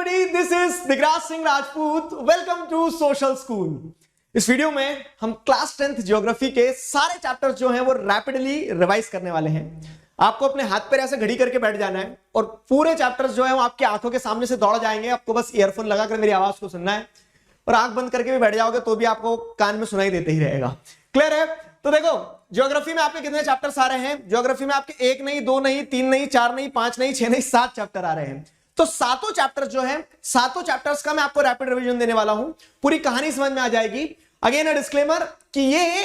everybody, this is Digraj Singh Rajput. Welcome to social school. इस video में हम क्लास 10th ज्योग्राफी के सारे चैप्टर्स जो हैं वो रैपिडली रिवाइज करने वाले हैं. आपको अपने हाथ पर ऐसे घड़ी करके बैठ जाना है और पूरे चैप्टर्स जो है वो आपकी आंखों के सामने से दौड़ जाएंगे. आपको बस ईयरफोन लगाकर मेरी आवाज को सुनना है और आंख बंद करके भी बैठ जाओगे तो भी आपको कान में सुनाई देते ही रहेगा. क्लियर है? तो देखो, ज्योग्राफी में आपके कितने चैप्टर्स आ रहे हैं? ज्योग्राफी में आपके 1 नहीं, 2 नहीं, 3 नहीं, 4 नहीं, 5 नहीं, 6 नहीं, 7 चैप्टर आ रहे हैं. तो सातों चैप्टर्स जो हैं, सातों चैप्टर्स का मैं आपको रैपिड रिवीजन देने वाला हूं. पूरी कहानी समझ में आ जाएगी. अगेन अ डिस्क्लेमर कि ये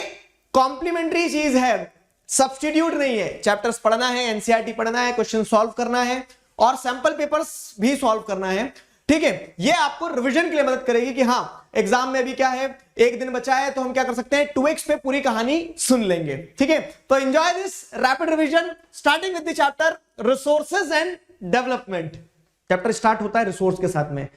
कॉम्प्लीमेंट्री चीज है, सब्स्टिट्यूट नहीं है. चैप्टर्स पढ़ना है, एनसीईआरटी पढ़ना है, क्वेश्चन सॉल्व करना है और सैंपल पेपर्स भी सॉल्व करना है. ठीक है, ये आपको रिवीजन के लिए मदद करेगी कि हाँ, एग्जाम में भी क्या है, एक दिन बचा है तो हम क्या कर सकते हैं, 2x पे पूरी कहानी सुन लेंगे. ठीक है, तो enjoy this rapid revision starting with the chapter resources and development. Chapter start होता है रिसोर्स के साथ में.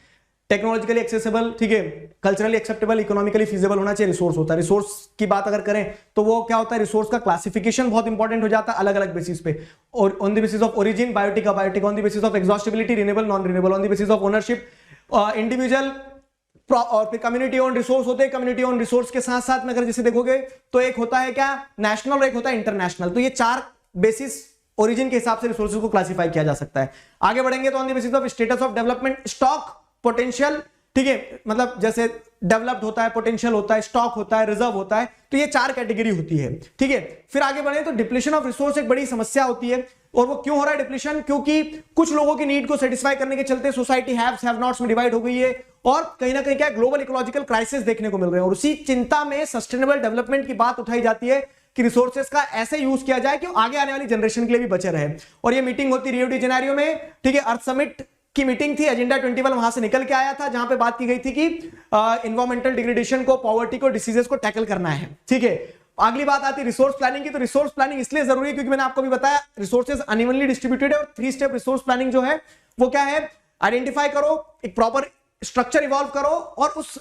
टेक्नोलॉजिकली एक्सेसिबल, ठीक है, कल्चरली एक्सेप्टेबल, इकोनॉमिकली फीजिबल होना चाहिए. रिसोर्स होता है. रिसोर्स की बात अगर करें तो वो क्या होता है, रिसोर्स का क्लासिफिकेशन बहुत इंपॉर्टेंट हो जाता है अलग अलग बेसिस पे. और on the basis of origin, biotic, abiotic, on the basis of exhaustibility, renewable, non renewable, on the basis of ownership, individual और फिर कम्युनिटी ओन रिसोर्स होते हैं. कम्युनिटी ओन रिसोर्स के साथ साथ में अगर जैसे देखोगे तो एक होता है क्या, नेशनल, और एक होता है इंटरनेशनल. तो ये 4 बेसिस ओरिजिन के हिसाब से रिसोर्सेज को क्लासिफाई किया जा सकता है. आगे बढ़ेंगे तो on the basis of status of development, stock, potential, ठीक है, मतलब जैसे डेवलप्ड होता है, पोटेंशियल होता है, स्टॉक होता है, रिजर्व होता है. तो ये 4 कैटेगरी होती है. ठीक है, फिर आगे बढ़े तो डिप्लीशन ऑफ रिसोर्स एक बड़ी समस्या होती है. और वो क्यों हो रहा है डिप्लीशन? क्योंकि कुछ लोगों की नीड को सेटिस्फाई करने के चलते सोसाइटी हैव्स हैव नॉट्स में डिवाइड हो गई है और कहीं ना कहीं क्या ग्लोबल इकोलॉजिकल क्राइसिस देखने को मिल रहे हैं. और उसी चिंता में सस्टेनेबल डेवलपमेंट की बात उठाई जाती है कि रिसोर्सेज का ऐसे यूज किया जाए कि आगे आने वाली जनरेशन के लिए भी बचे रहे. और ये मीटिंग होती रियो डी जेनेरियो में. ठीक है, अर्थ समिट की मीटिंग थी, एजेंडा 21 वहां से निकल के आया था, जहां पे बात की गई थी कि एनवायरमेंटल डिग्रेडेशन को, पॉवर्टी को, डिसीजेस को टैकल करना है. ठीक है, अगली बात आती है रिसोर्स प्लानिंग की. तो रिसोर्स प्लानिंग इसलिए जरूरी है क्योंकि मैंने आपको भी बताया रिसोर्सेज अनइवनली डिस्ट्रीब्यूटेड है और 3 स्टेप रिसोर्स प्लानिंग जो है वो क्या है, आइडेंटिफाई करो, एक प्रॉपर स्ट्रक्चर इवॉल्व करो और उस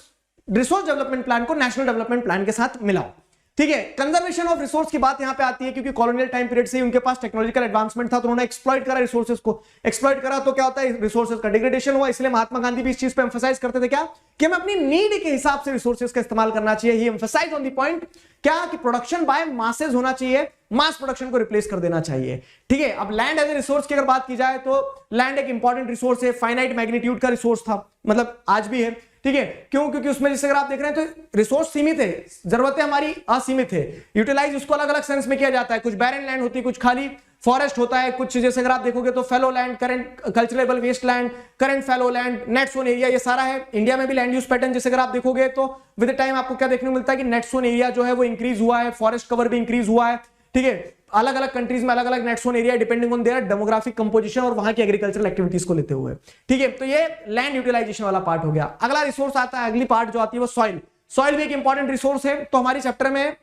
रिसोर्स डेवलपमेंट प्लान को नेशनल डेवलपमेंट प्लान के साथ मिलाओ. ठीक है, कंजर्वेशन ऑफ रिसोर्स की बात यहां पे आती है क्योंकि कॉलोनियल टाइम पीरियड से ही उनके पास टेक्नोलॉजिकल एडवांसमेंट था तो उन्होंने एक्सप्लॉइट करा रिसोर्सेज को. एक्सप्लॉइट करा तो क्या होता है, रिसोर्सेज का डिग्रेडेशन हुआ. इसलिए महात्मा गांधी भी इस चीज पे एम्फसाइज करते थे क्या, कि हमें अपनी नीड के हिसाब से रिसोर्सेज का इस्तेमाल करना चाहिए. ही एम्फसाइज ऑन द पॉइंट क्या कि प्रोडक्शन बाय मासेज होना चाहिए, मास प्रोडक्शन को रिप्लेस कर देना चाहिए. ठीक है, अब लैंड एज ए रिसोर्स की अगर बात की जाए तो लैंड एक इंपॉर्टेंट रिसोर्स है, फाइनाइट मैग्नीट्यूड का रिसोर्स था, मतलब आज भी है. ठीक है, क्यों? क्योंकि उसमें जैसे अगर आप देख रहे हैं तो रिसोर्स सीमित है, जरूरतें हमारी असीमित है. यूटिलाइज उसको अलग अलग सेंस में किया जाता है. कुछ बैरन लैंड होती है, कुछ खाली फॉरेस्ट होता है, कुछ जैसे अगर आप देखोगे तो fallow land, current culturable waste land, current fallow land, net sown area, ये सारा है. इंडिया में भी लैंड यूज पैटर्न जैसे अगर आप देखोगे तो विद टाइम आपको क्या देखने को मिलता है कि नेट सोन एरिया जो है वो इंक्रीज हुआ है, फॉरेस्ट कवर भी इंक्रीज हुआ है. ठीक है, अलग अलग कंट्रीज में अलग अलग net sown area depending on their demographic composition और वहां की एग्रीकल्चरल एक्टिविटीज को लेते हुए. ठीक है, तो ये लैंड यूटिलाइजेशन वाला पार्ट हो गया. अगला रिसोर्स आता है, अगली पार्ट जो आती है वो सॉइल. सॉइल भी एक इंपॉर्टेंट रिसोर्स है. तो हमारी चैप्टर में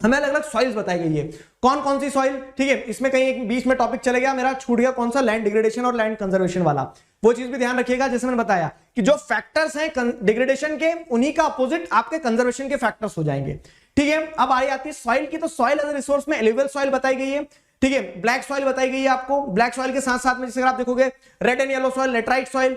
हमें अलग अलग सॉइल्स बताई गई है. कौन कौन सी सॉइल? ठीक है, इसमें कहीं एक बीच में टॉपिक चले गया, मेरा छूट गया, कौन सा, लैंड डिग्रेडेशन और लैंड कंजर्वेशन वाला. वो चीज भी ध्यान रखिएगा. जैसे मैंने बताया कि जो फैक्टर्स हैं डिग्रेडेशन के, उन्हीं का अपोजिट आपके कंजर्वेशन के फैक्टर्स हो जाएंगे. ठीक है, अब आई आती है सॉइल की. तो सॉइल एज ए रिसोर्स में एलुवियल सॉइल बताई गई है. ठीक है, ब्लैक सॉइल बताई गई है आपको. ब्लैक सॉइल के साथ साथ में जैसे आप देखोगे red and yellow soil, laterite soil.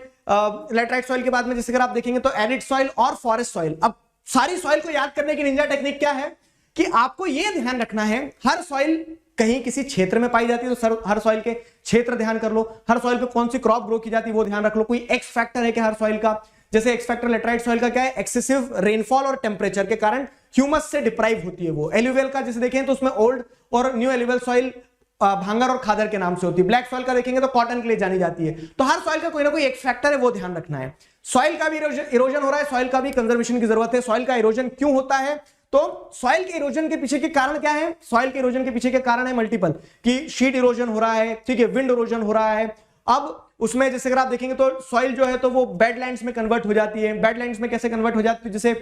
Laterite soil के बाद में जैसे अगर आप देखेंगे तो एरिड सॉइल और फॉरेस्ट सॉइल. अब सारी सॉइल को याद करने की निंजा टेक्निक क्या है कि आपको यह ध्यान रखना है, हर सॉइल कहीं किसी क्षेत्र में पाई जाती है तो हर सॉइल के क्षेत्र ध्यान कर लो. हर सॉइल पे कौन सी क्रॉप ग्रो की जाती है वो ध्यान रख लो. कोई एक्स फैक्टर है कि हर सॉइल का, जैसे एक्स फैक्टर लेटराइट सॉइल का क्या है, एक्सेसिव रेनफॉल और टेम्परेचर के कारण ह्यूमस से डिप्राइव होती है वो. एलुवियल का जैसे देखें तो उसमें ओल्ड और न्यू एलुवियल सॉइल भांगर और खादर के नाम से होती है. ब्लैक सॉइल का देखेंगे तो कॉटन के लिए जानी जाती है. तो हर सॉइल का कोई ना कोई एक फैक्टर है, वो ध्यान रखना है. सॉइल का भी इरोजन हो रहा है, सॉइल का भी कंजर्वेशन की जरूरत है. सॉइल का इरोजन क्यों होता है? तो सॉइल के इरोजन के पीछे के कारण क्या है? सॉइल के इरोजन के पीछे के कारण है मल्टीपल, कि शीट इरोजन हो रहा है, ठीक है, विंड इरोजन हो रहा है. अब उसमें जैसे अगर आप देखेंगे तो सॉइल जो है तो वो बेडलैंड्स में कन्वर्ट हो जाती है. बेडलैंड्स में कैसे कन्वर्ट हो जाती है? जैसे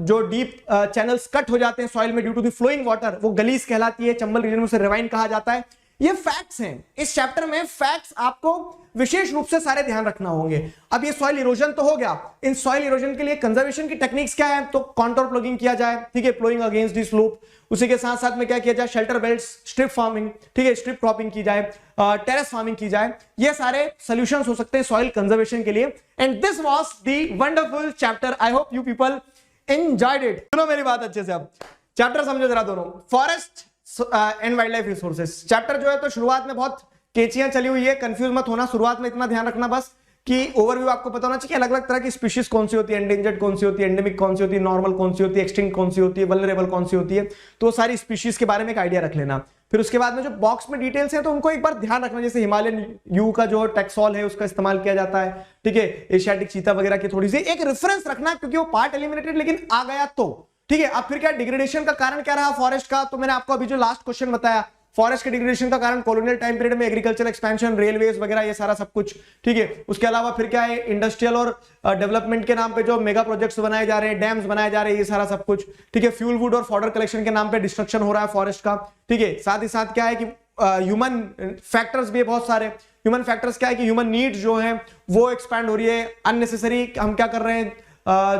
जो डीप चैनल्स कट हो जाते हैं सॉइल में due to the flowing water, वो गलीज कहलाती है. चंबल रीजन में उसे रिवाइन कहा जाता है. ये फैक्ट्स हैं। इस चैप्टर में फैक्ट्स आपको विशेष रूप से सारे ध्यान रखना होंगे। अब ये सॉइल इरोजन तो हो गया, इन सॉइल इरोजन के लिए कंजर्वेशन की टेक्निक्स क्या है, तो कॉन्टोर प्लगिंग किया जाए, ठीक है, प्लोइंग अगेंस्ट दी स्लोप, उसी के साथ साथ में क्या किया जाए, शेल्टर बेल्ट्स, स्ट्रिप फार्मिंग, ठीक है, स्ट्रिप क्रॉपिंग की जाए, टेरेस फार्मिंग की जाए, ये सारे सॉल्यूशंस हो सकते हैं सॉइल कंजर्वेशन के लिए। And this was the wonderful chapter, I hope you people enjoyed it. सुनो मेरी बात अच्छे से, अब चैप्टर समझो जरा दोनों, forest and wild life resources. Chapter जो है तो शुरुआत में बहुत केचियां चली हुई है, कंफ्यूज मत होना, शुरुआत में इतना ध्यान रखना बस कि ओवरव्यू आपको पता होना चाहिए अलग अलग तरह की स्पीशीज कौन सी होती है, एंडेंजर्ड कौन सी होती है, एंडेमिक कौन सी होती है, नॉर्मल कौन सी होती है, एक्सटिंक्ट कौन सी होती है, वल्नरेबल कौन सी होती है, तो सारी स्पीशीज के बारे में एक आइडिया रख लेना। फिर उसके बाद में जो बॉक्स में डिटेल्स हैं तो उनको एक बार ध्यान रखना, जैसे हिमालयन यू का जो टेक्सॉल है उसका इस्तेमाल किया जाता है, ठीक है, एशियाटिक चीता वगैरह की थोड़ी सी एक रेफरेंस रखना, क्योंकि वो पार्ट एलिमिनेटेड लेकिन आ गया तो ठीक है। अब फिर क्या डिग्रेडेशन का कारण क्या रहा फॉरेस्ट का, तो मैंने आपको अभी जो लास्ट क्वेश्चन बताया, फॉरेस्ट के डिग्रेडेशन का कारण कॉलोनियल टाइम पीरियड में एग्रीकल्चर एक्सपेंशन, रेलवेज वगैरह, ये सारा सब कुछ, ठीक है। उसके अलावा फिर क्या है, इंडस्ट्रियल और डेवलपमेंट के नाम पे जो मेगा प्रोजेक्ट्स बनाए जा रहे हैं, डैम्स बनाए जा रहे हैं, ये सारा सब कुछ, ठीक है। फ्यूल वुड और फॉडर कलेक्शन के नाम पे डिस्ट्रक्शन हो रहा है फॉरेस्ट का, ठीक है। साथ ही साथ क्या है कि ह्यूमन फैक्टर्स भी बहुत सारे, ह्यूमन फैक्टर्स क्या है कि ह्यूमन नीड्स जो है वो एक्सपैंड हो रही है, अननेसेसरी हम क्या कर रहे हैं,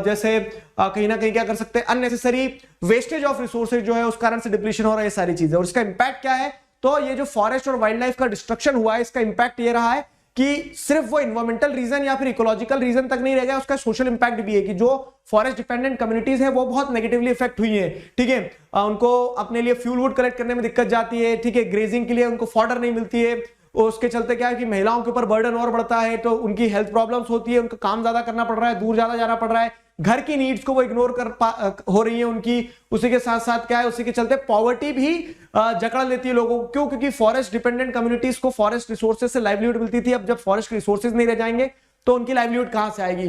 जैसे कहीं ना कहीं क्या कर सकते हैं, अननेसेसरी वेस्टेज ऑफ रिसोर्सेज जो है उस कारण से डिप्लीशन हो रहा है, ये सारी चीजें। और इसका इंपैक्ट क्या है, तो ये जो फॉरेस्ट और वाइल्ड लाइफ का डिस्ट्रक्शन हुआ है, इसका इंपैक्ट ये रहा है कि सिर्फ वो इन्वायरमेंटल रीजन या फिर इकोलॉजिकल रीजन तक नहीं रह गया, उसका सोशल इंपैक्ट भी है कि जो फॉरेस्ट डिपेंडेंट कम्युनिटीज है वो बहुत नेगेटिवली इफेक्ट हुई है, ठीक है। उनको अपने लिए फ्यूल वुड कलेक्ट करने में दिक्कत जाती है, ठीक है, ग्रेजिंग के लिए उनको फॉडर नहीं मिलती है, उसके चलते क्या है कि महिलाओं के ऊपर बर्डन और बढ़ता है, तो उनकी हेल्थ प्रॉब्लम्स होती है, उनका काम ज्यादा करना पड़ रहा है, दूर ज्यादा जाना पड़ रहा है, घर की नीड्स को वो इग्नोर हो रही है उनकी। उसी के साथ साथ क्या है, उसी के चलते पॉवर्टी भी जकड़ लेती है लोगों को, क्यों, क्योंकि फॉरेस्ट डिपेंडेंट कम्युनिटीज को फॉरेस्ट रिसोर्सेज से लाइवलीहुड मिलती थी। अब जब फॉरेस्ट रिसोर्सेज नहीं रह जाएंगे तो उनकी लाइवलीहुड कहां से आएगी,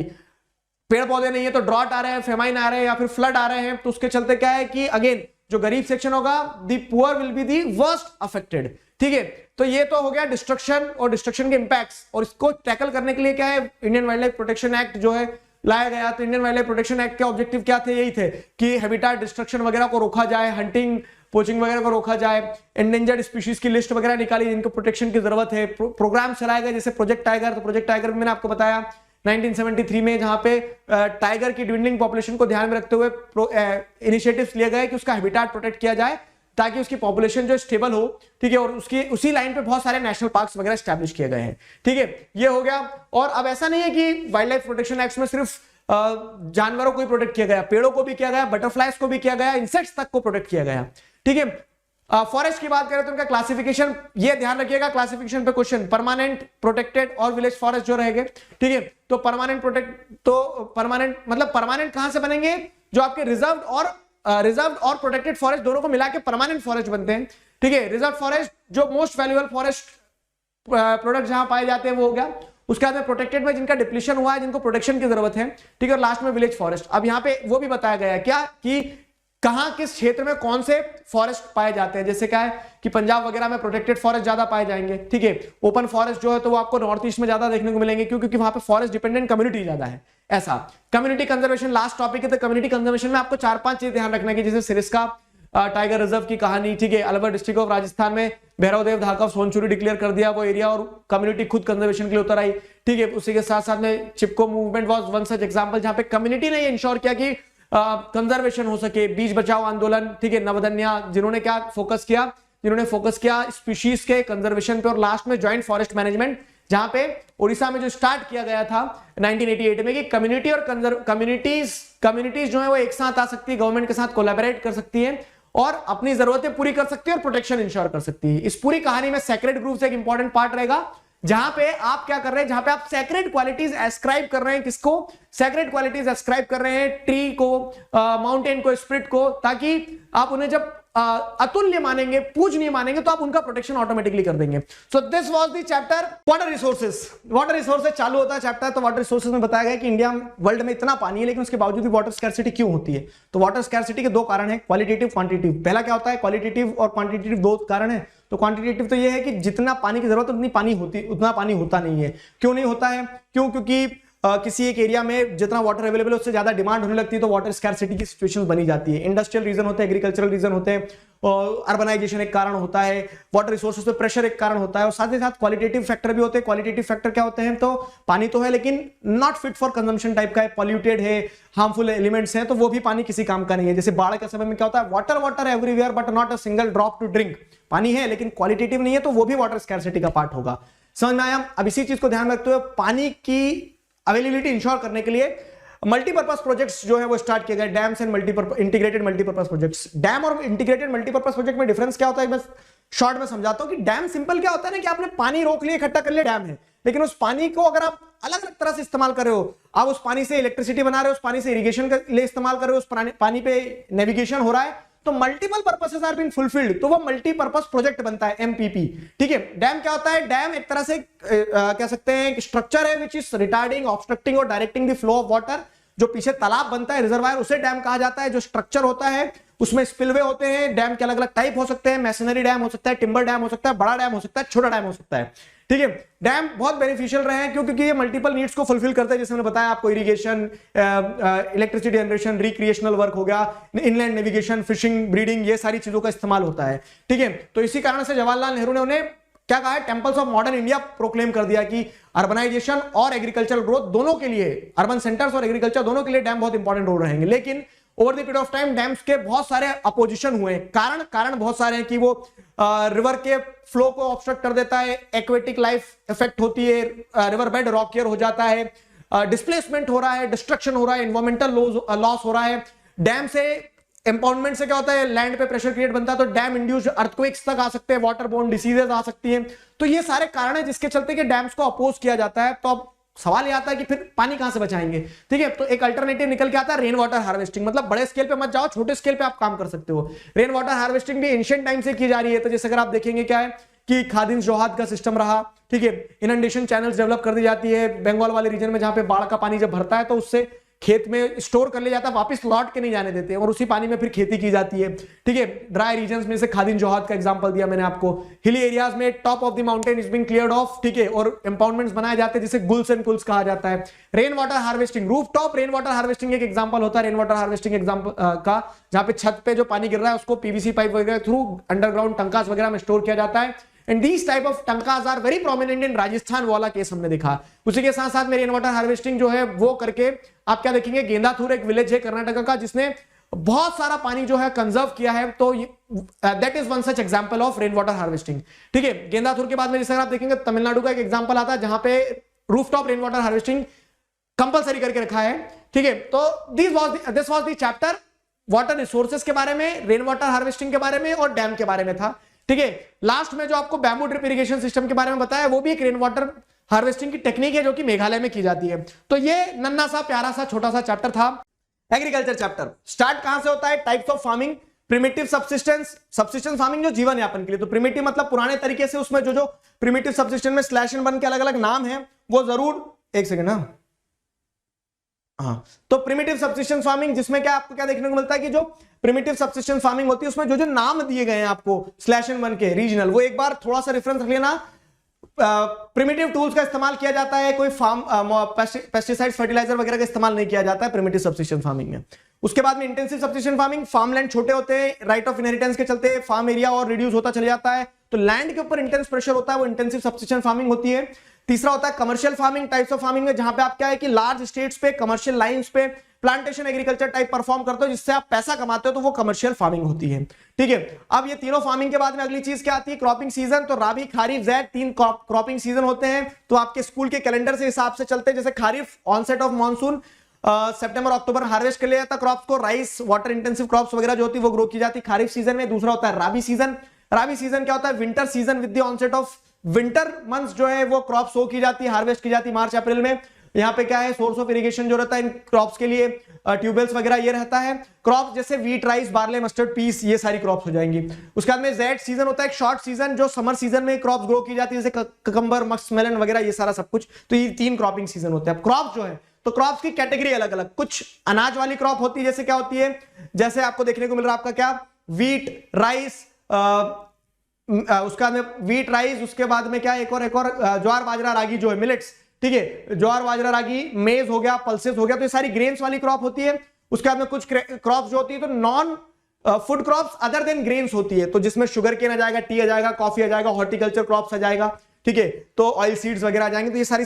पेड़ पौधे नहीं है तो ड्रॉट आ रहे हैं, फेमाइन आ रहे हैं या फिर फ्लड आ रहे हैं, तो उसके चलते क्या है कि अगेन जो गरीब सेक्शन होगा, the poor will be the worst affected, ठीक है। तो ये तो हो गया डिस्ट्रक्शन और डिस्ट्रक्शन के इंपैक्ट्स, और इसको टैकल करने के लिए क्या है, Indian wild life protection act जो है लाया गया। तो Indian wild life protection act के ऑब्जेक्टिव क्या थे, यही थे कि हैबिटेट डिस्ट्रक्शन वगैरह को रोका जाए, हंटिंग पोचिंग वगैरह को रोका जाए, एंडेंजर्ड स्पीशीज की लिस्ट वगैरह निकाली जिनको प्रोटेक्शन की जरूरत है, प्रोग्राम चलाए गए जैसे प्रोजेक्ट टाइगर। तो प्रोजेक्ट टाइगर मैंने आपको बताया 1973 में, जहां पे टाइगर की ड्विंडलिंग पॉपुलेशन को ध्यान में रखते हुए इनिशिएटिव्स लिए गए कि उसका हैबिटेट प्रोटेक्ट किया जाए ताकि उसकी पॉपुलेशन जो स्टेबल हो, ठीक है। और उसकी उसी लाइन पे बहुत सारे नेशनल पार्क्स वगैरह एस्टैब्लिश किए गए हैं, ठीक है। ये हो गया। और अब ऐसा नहीं है कि वाइल्ड लाइफ प्रोटेक्शन एक्ट में सिर्फ जानवरों को ही प्रोटेक्ट किया गया, पेड़ों को भी किया गया, बटरफ्लाइज को भी किया गया, इंसेक्ट्स तक को प्रोटेक्ट किया गया, ठीक है। फॉरेस्ट की बात करें तो उनका क्लासिफिकेशन, ये ध्यान रखिएगा क्लासिफिकेशन पे क्वेश्चन, परमानेंट, प्रोटेक्टेड और विलेज फॉरेस्ट जो रहेंगे, ठीक है। तो परमानेंट मतलब परमानेंट कहां से बनेंगे, जो आपके रिजर्व और प्रोटेक्टेड फॉरेस्ट दोनों को मिला के परमानेंट फॉरेस्ट बनते हैं, ठीक है। रिजर्व फॉरेस्ट जो मोस्ट वैल्यूएबल फॉरेस्ट प्रोडक्ट जहां पाए जाते हैं वो हो गया। उसके बाद में प्रोटेक्टेड में जिनका डिप्लीशन हुआ है, जिनको प्रोटेक्शन की जरूरत है, ठीक है। और लास्ट में विलेज फॉरेस्ट। अब यहाँ पे वो भी बताया गया है क्या कि कहां किस क्षेत्र में कौन से फॉरेस्ट पाए जाते हैं, जैसे क्या है कि पंजाब वगैरह में प्रोटेक्टेड फॉरेस्ट ज्यादा पाए जाएंगे, ठीक है। ओपन फॉरेस्ट जो है तो वो आपको नॉर्थ ईस्ट में ज्यादा देखने को मिलेंगे, क्योंकि वहां पे फॉरेस्ट डिपेंडेंट कम्युनिटी ज्यादा है। ऐसा कम्युनिटी कंजर्वेशन लास्ट टॉपिक है, तो कम्युनिटी कंजर्वेशन में आपको 4-5 चीज ध्यान रखना है, जैसे सिरिस्का टाइगर रिजर्व की कहानी, ठीक है। अलवर डिस्ट्रिक्ट ऑफ राजस्थान में भैरवदेव धाकव सोनचुरी डिक्लेयर कर दिया वो एरिया, और कम्युनिटी खुद कंजर्वेशन के लिए उतर आई, ठीक है। उसी के साथ साथ में Chipko movement was one such example, जहां पे कम्युनिटी ने इंश्योर किया कि कंजर्वेशन हो सके। बीज बचाओ आंदोलन, ठीक है, नवधन्या, जिन्होंने क्या फोकस किया स्पीशीज के कंजर्वेशन पे। और लास्ट में ज्वाइंट फॉरेस्ट मैनेजमेंट, जहां पे उड़ीसा में जो स्टार्ट किया गया था 1988 में कि कम्युनिटी और कम्युनिटीज जो है वो एक साथ आ सकती है, गवर्नमेंट के साथ कोलैबोरेट कर सकती है और अपनी जरूरतें पूरी कर सकती है और प्रोटेक्शन इंश्योर कर सकती है। इस पूरी कहानी में सेक्रेड ग्रुप्स एक इंपॉर्टेंट पार्ट रहेगा, जहां पे आप क्या कर रहे हैं, जहां पे आप सेक्रेड क्वालिटीज एस्क्राइब कर रहे हैं, किसको, सेक्रेड क्वालिटीज एस्क्राइब कर रहे हैं ट्री को, माउंटेन को, स्पिरिट को, ताकि आप उन्हें जब अतुल्य मानेंगे, पूजनीय मानेंगे, तो आप उनका प्रोटेक्शन ऑटोमेटिकली कर देंगे। सो this was the chapter water resources चालू होता है चैप्टर। तो वाटर रिसोर्सेज में बताया गया कि इंडिया वर्ल्ड में इतना पानी है, लेकिन उसके बावजूद भी वाटर स्कैर्सिटी क्यों होती है। तो वाटर स्कैर्सिटी के दो कारण है, क्वालिटेटिव, क्वांटिटेटिव। पहला क्या होता है, क्वालिटेटिव और क्वांटिटेटिव दो कारण है। तो क्वांटिटेटिव तो ये है कि जितना पानी की जरूरत उतना पानी होता नहीं है। क्यों नहीं होता है, क्योंकि किसी एक एरिया में जितना वाटर अवेलेबल है उससे ज्यादा डिमांड होने लगती है, तो वाटर स्कैर्सिटी की सिचुएशंस बनी जाती है। इंडस्ट्रियल रीजन होते हैं, एग्रीकल्चरल रीजन होते हैं, अर्बनाइजेशन एक कारण होता है, वाटर रिसोर्सेज पे प्रेशर एक कारण होता है, और साथ ही साथ क्वालिटेटिव फैक्टर भी होते हैं। क्वालिटेटिव फैक्टर क्या होते हैं? तो पानी तो है लेकिन not fit for consumption type का है, पॉल्यूटेड है, हार्मफुल एलिमेंट्स हैं, तो वो भी पानी किसी काम का नहीं है। जैसे बाढ़ के समय में क्या होता है? Water water everywhere but not a single drop to drink. पानी है लेकिन क्वालिटेटिव नहीं है, तो वो भी वाटर स्कैर्सिटी का पार्ट होगा। समझ में आया? अब इसी चीज को ध्यान में रखते हुए पानी की अवेलेबिलिटी इंश्योर करने के लिए मल्टीपर्पज प्रोजेक्ट्स जो है वो स्टार्ट किए गए, dams and integrated multipurpose projects. Dam और इंटीग्रेटेड मल्टीपर्पज प्रोजेक्ट में डिफरेंस क्या होता है, बस शॉर्ट में समझाता हूं कि डैम सिंपल क्या होता है ना, कि आपने पानी रोक लिया, इकट्ठा कर लिया, डैम है। लेकिन उस पानी को अगर आप अलग अलग तरह से इस्तेमाल कर रहे हो, आप उस पानी से इलेक्ट्रिसिटी बना रहे हो, उस पानी से इरिगेशन के लिए इस्तेमाल कर रहे हो, उस पानी पे नेविगेशन हो रहा है, तो multiple purposes are being fulfilled, तो वो मल्टीपर्पज प्रोजेक्ट बनता है, एमपीपी। ठीक है। डैम क्या होता है? डैम एक तरह से कह सकते हैं स्ट्रक्चर है विच इज रिटार्डिंग, ऑब्स्ट्रक्टिंग और directing the flow of water. जो पीछे तालाब बनता है, रिजर्वायर, उसे डैम कहा जाता है। जो स्ट्रक्चर होता है उसमें स्पिलवे होते हैं। डैम के अलग अलग टाइप हो सकते हैं, मैसनरी डैम हो सकता है, टिम्बर डैम हो सकता है, बड़ा डैम हो सकता है, छोटा डैम हो सकता है। ठीक है। डैम बहुत बेनिफिशियल रहे हैं क्योंकि ये मल्टीपल नीड्स को फुलफिल करते हैं, जैसे मैंने बताया आपको, irrigation, electricity generation, recreational work हो गया, इनलैंड नेविगेशन, फिशिंग, ब्रीडिंग, ये सारी चीजों का इस्तेमाल होता है। ठीक है। तो इसी कारण से जवाहरलाल नेहरू ने उन्हें क्या कहा है? Temples of modern India proclaim कर दिया कि अर्बनाइजेशन और एग्रीकल्चरल ग्रोथ दोनों के लिए, अर्बन सेंटर्स और एग्रीकल्चर दोनों के लिए डैम बहुत इंपॉर्टेंट रोल रहेंगे। लेकिन over the period of time dams के बहुत सारे अपोजिशन हुए। कारण बहुत सारे हैं कि वो रिवर के फ्लो को ऑब्स्ट्रक्ट कर देता है, एक्वेटिक लाइफ इफेक्ट होती है, रिवर बेड रॉकियर हो जाता है, डिस्प्लेसमेंट हो रहा है, डिस्ट्रक्शन हो रहा है, एनवायरमेंटल लॉस हो रहा है। डैम से एम्पाउंडमेंट से क्या होता है? लैंड पे प्रेशर क्रिएट बनता है, तो डैम इंड्यूस्ड अर्थक्वेक्स तक आ सकते हैं, वाटर बोर्न डिसीजेस आ सकती हैं। तो ये सारे कारण हैं जिसके चलते कि डैम्स को अपोज किया जाता है। तो अब सवाल ये आता है कि फिर पानी कहां से बचाएंगे? ठीक है। तो एक अल्टरनेटिव निकल के आता है रेन वाटर हार्वेस्टिंग। मतलब बड़े स्केल पे मत जाओ, छोटे स्केल पे आप काम कर सकते हो। रेन वाटर हार्वेस्टिंग भी एंशिएंट टाइम से की जा रही है। तो जैसे अगर आप देखेंगे क्या है कि खादिन जोहाद का सिस्टम रहा, ठीक है, इनंडेशन चैनल्स डेवलप कर दी जाती है बंगाल वाले रीजन में, जहां पे बाढ़ का पानी जब भरता है तो उससे खेत में स्टोर कर लिया जाता है, वापस लौट के नहीं जाने देते और उसी पानी में फिर खेती की जाती है। ठीक है। ड्राई रीजन्स में से खादिन जोहाद का एग्जांपल दिया मैंने आपको। हिली एरियाज में top of the mountain is being cleared of, ठीक है, और एम्पाउंडमेंट्स बनाए जाते हैं जिसे गुल्स एंड कुल्स कहा जाता है। Rain water harvesting, roof top rain water harvesting एक एग्जांपल होता है रेन वाटर हार्वेस्टिंग एग्जांपल का, जहां पे छत पे जो पानी गिर रहा है उसको पीवीसी पाइप वगैरह थ्रू अंडरग्राउंड टंकास वगैरह में स्टोर किया जाता है। एंड दीज टाइप ऑफ टंकास are very prominent in Rajasthan वाला केस हमने देखा। उसी के साथ साथ में रेन वाटर हार्वेस्टिंग जो है वो करके आप क्या देखेंगे, गेंदाथूर एक विलेज है कर्नाटक का जिसने बहुत सारा पानी जो है कंजर्व किया है। तो that is one such example of rain water harvesting. ठीक है। गेंदाथूर के बाद में जैसे आप देखेंगे तमिलनाडु का एक एग्जांपल आता है जहां पे rooftop rain water harvesting compulsory करके रखा है। ठीक है। तो this was the chapter water resources के बारे में, रेन वाटर हार्वेस्टिंग के बारे में और डैम के बारे में था। ठीक है। लास्ट में जो आपको बैम्बू ड्रिप इरिगेशन सिस्टम के बारे में बताया वो भी एक रेन वाटर हार्वेस्टिंग की टेक्निक है जो कि मेघालय में की जाती है। तो ये नन्ना सा प्यारा सा छोटा सा चैप्टर था। एग्रीकल्चर चैप्टर स्टार्ट कहां से होता है? Types of farming, primitive subsistence, subsistence farming जो जीवन यापन के लिए। तो प्रिमिटिव मतलब पुराने तरीके से, उसमें जो प्रिमिटिव सब्सिस्टेंस में स्लैश एंड बर्न के अलग अलग नाम है वो जरूर, एक सेकेंड ना, हाँ। तो प्रिमिटिव सब्सिस्टेंस फार्मिंग जिसमें क्या आपको क्या देखने को मिलता है कि जो प्रिमिटिव सब्सिस्टेंस फार्मिंग होती है उसमें जो जो नाम दिए गए हैं आपको स्लैश एंड वन के रीजनल, वो एक बार थोड़ा सा रेफरेंस रख लेना। प्रिमिटिव टूल्स का इस्तेमाल किया जाता है, कोई फार्म पेस्टिसाइड्स फर्टिलाइजर वगैरह का इस्तेमाल नहीं किया जाता है प्रिमिटिव सब्सिस्टेंस फार्मिंग में। उसके बाद में इंटेंसिव सब्सिस्टेंस फार्मिंग, फार्मलैंड छोटे होते हैं, राइट ऑफ इनहेरिटेंस के चलते फार्म एरिया और रिड्यूस होता चला जाता है, तो लैंड के ऊपर इंटेंस प्रेशर होता है, वो इंटेंसिव सब्सिस्टेंस फार्मिंग होती है। तीसरा होता है commercial farming, types of farming में जहां पे आप क्या है कि लार्ज स्टेट्स पे, कमर्शियल लाइंस पे प्लांटेशन एग्रीकल्चर टाइप परफॉर्म करते हो जिससे आप पैसा कमाते हो, तो वो कमर्शियल फार्मिंग होती है। ठीक है। अब ये तीनों फार्मिंग के बाद में अगली चीज क्या आती है? Cropping season. तो राबी, खारीफ, ज़ैद, तीन क्रॉपिंग सीजन होते हैं। तो आपके स्कूल के कैलेंडर से हिसाब से चलते हैं। जैसे खारीफ ऑनसेट ऑफ मानसून, सितंबर अक्टूबर हार्वेस्ट कर लिया जाता क्रॉप्स को, राइस, वाटर इंटेंसिव क्रॉप्स वगैरह जो होती है वो ग्रो की जाती है खारीफ सीजन में। दूसरा होता है राबी सीजन। राबी सीजन क्या होता है? Winter season with the onset of winter months जो है वो क्रॉप सो की जाती है, हार्वेस्ट की जाती है मार्च अप्रैल में। यहाँ पे क्या है? सोर्स ऑफ इरिगेशन जो रहता है इन क्रॉप्स के लिए ट्यूबवेल्स वगैरह ये रहता है। क्रॉप्स जैसे wheat, rice, barley, mustard, peas, ये सारी क्रॉप्स हो जाएंगी। उसके बाद में ज़ैड सीजन होता है, एक शॉर्ट सीजन जो समर सीजन में क्रॉप्स ग्रो की जाती है, जैसे ककम्बर, मस्कमेलन वगैरह, ये सारा सब कुछ। तो ये तीन क्रॉपिंग सीजन होते हैं। अब क्रॉप जो है तो क्रॉप्स की कैटेगरी अलग अलग, कुछ अनाज वाली क्रॉप होती है, जैसे क्या होती है, जैसे आपको देखने को मिल रहा है आपका क्या, व्हीट, राइस, उसका व्हीट, राइस, उसके बाद में क्या एक और ज्वार, बाजरा, रागी जो है मिलेट्स। ठीक है। ज्वार, बाजरा, रागी, मेज हो गया, पल्सेस हो गया, तो ये सारी ग्रेन्स वाली क्रॉप होती है। उसके बाद में कुछ क्रॉप जो होती है तो non food crops other than grains होती है, तो जिसमें शुगर केन आ जाएगा, टी आ जाएगा, कॉफी आ जाएगा, हॉर्टिकल्चर क्रॉप्स आ जाएगा, ठीक है, तो ऑयल सीड्स वगैरह आ जाएंगे, तो ये सारी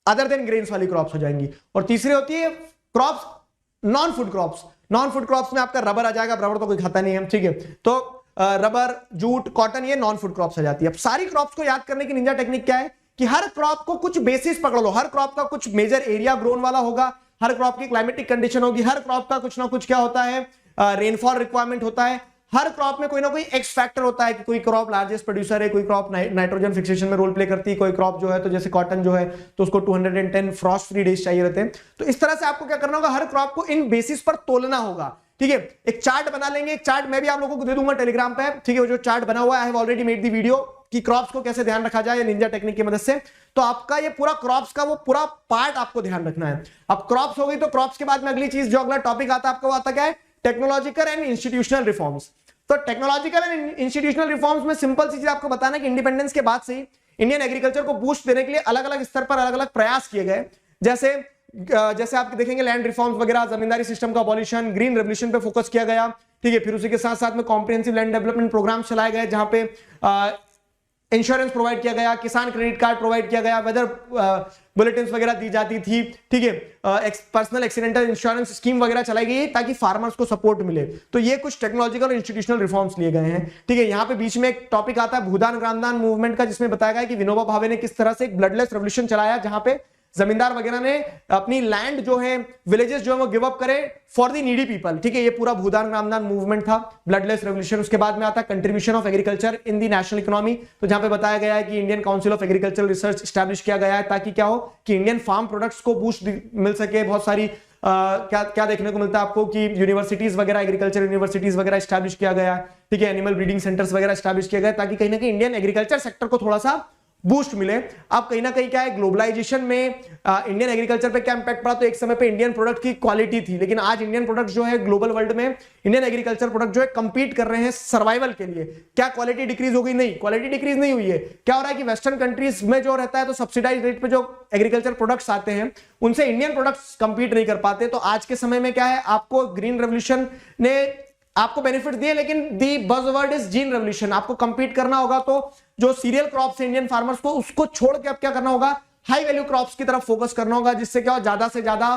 अदर देन ग्रेन्स वाली क्रॉप्स हो जाएंगी। और तीसरी होती है crops non food crops. Non food crops में आपका रबर आ जाएगा, रबर तो कोई खाता नहीं है, ठीक है, तो रबर, जूट, कॉटन, ये नॉन फूड क्रॉप्स आ जाती है। अब सारी क्रॉप्स को याद करने की निंजा टेक्निक क्या है कि हर क्रॉप को कुछ बेसिस पकड़ लो, हर क्रॉप का कुछ मेजर एरिया ग्रोन वाला होगा, हर क्रॉप की क्लाइमेटिक कंडीशन होगी, हर क्रॉप का कुछ ना कुछ क्या होता है, रेनफॉल रिक्वायरमेंट होता है, हर क्रॉप में कोई ना कोई एक्स फैक्टर होता है कि कोई क्रॉप लार्जेस्ट प्रोड्यूसर है, कोई क्रॉप नाइट्रोजन फिक्सेशन में रोल प्ले करती है, कोई क्रॉप जो है तो जैसे कॉटन जो है तो उसको 210 फ्रॉस्ट फ्री डेज चाहिए रहते हैं। तो इस तरह से आपको क्या करना होगा, हर क्रॉप को इन बेसिस पर तोलना होगा, ठीक है। एक चार्ट बना लेंगे, एक चार्ट मैं भी आप लोगों को दे दूंगा टेलीग्राम पे, ठीक है, वो जो चार्ट बना हुआ है, I have already made the video कि क्रॉप्स को कैसे ध्यान रखा जाए निंजा टेक्निक की मदद से। तो आपका ये पूरा क्रॉप्स का वो पूरा पार्ट आपको ध्यान रखना है। अब क्रॉप्स हो गई, तो क्रॉप्स के बाद में अगली चीज जो अगला टॉपिक आता है आपका, वो आता क्या है, टेक्नोलॉजिकल एंड इंस्टीट्यूशनल रिफॉर्म्स। तो टेक्नोलॉजिकल एंड इंस्टीट्यूशनल रिफॉर्म्स में सिंपल सी चीज आपको बताना कि इंडिपेंडेंस के बाद से ही इंडियन एग्रीकल्चर को बूस्ट देने के लिए अलग अलग स्तर पर अलग अलग प्रयास किए गए। जैसे आप देखेंगे लैंड रिफॉर्म्स वगैरह, जमींदारी सिस्टम का अबॉलिशन, ग्रीन रेवोल्यूशन पे फोकस किया गया, ठीक है। फिर उसी के साथ साथ में कॉम्प्रिहेंसिव लैंड डेवलपमेंट प्रोग्राम चलाए गए, जहां पे इंश्योरेंस प्रोवाइड किया गया, किसान क्रेडिट कार्ड प्रोवाइड किया गया, वेदर बुलेटिन्स वगैरह दी जाती थी, ठीक है, पर्सनल एक्सीडेंटल इंश्योरेंस स्कीम वगैरह चलाई गई ताकि फार्मर्स को सपोर्ट मिले। तो ये कुछ टेक्नोलॉजिकल और इंस्टीट्यूशनल रिफॉर्म्स लिए गए हैं, ठीक है। यहाँ पे बीच में एक टॉपिक आता है भूदान ग्रामदान मूवमेंट का, जिसमें बताया गया कि विनोबा भावे ने किस तरह से एक ब्लडलेस रेवोल्यूशन चलाया, जहां पे जमींदार वगैरह ने अपनी लैंड जो है, विलेजेस जो है वो गिव अप करे फॉर द नीडी पीपल, ठीक है। ये पूरा भूदान ग्रामदान मूवमेंट था, ब्लडलेस रेवोल्यूशन। उसके बाद में आता है contribution of agriculture in the national economy, तो जहां पे बताया गया है कि Indian council of agriculture research establish किया गया है, ताकि क्या हो कि इंडियन फार्म प्रोडक्ट्स को बूस्ट मिल सके। बहुत सारी क्या देखने को मिलता है आपको कि यूनिवर्सिटीज वगैरह, एग्रीकल्चर यूनिवर्सिटीज वगैरह स्टैब्लिश किया गया, ठीक है, एनिमल ब्रीडिंग सेंटर्स वगैरह स्टैब्लिश किया गया, ताकि कहीं ना कहीं इंडियन एग्रीकल्चर सेक्टर को थोड़ा सा बूस्ट मिले। अब कहीं ना कहीं क्या है, ग्लोबलाइजेशन में इंडियन एग्रीकल्चर पे क्या इंपैक्ट पड़ा, तो एक समय पे इंडियन प्रोडक्ट की क्वालिटी थी, लेकिन आज इंडियन प्रोडक्ट जो है ग्लोबल वर्ल्ड में इंडियन एग्रीकल्चर प्रोडक्ट जो है कंपीट कर रहे हैं सर्वाइवल के लिए। क्या क्वालिटी डिक्रीज हो गई? नहीं, क्वालिटी डिक्रीज नहीं हुई है। क्या हो रहा है कि वेस्टर्न कंट्रीज में जो रहता है तो सब्सिडाइज रेट पे जो एग्रीकल्चर प्रोडक्ट्स आते हैं उनसे इंडियन प्रोडक्ट्स कंपीट नहीं कर पाते। तो आज के समय में क्या है, आपको ग्रीन रेवोल्यूशन ने आपको बेनिफिट दिए, लेकिन दी बज़वर्ड इज जीन रेवोल्यूशन। आपको कंपीट करना होगा तो जो सीरियल क्रॉप्स है इंडियन फार्मर्स को, उसको छोड़ के अब क्या करना होगा, हाई वैल्यू क्रॉप्स की तरफ फोकस करना होगा, जिससे क्या हो, ज्यादा से ज्यादा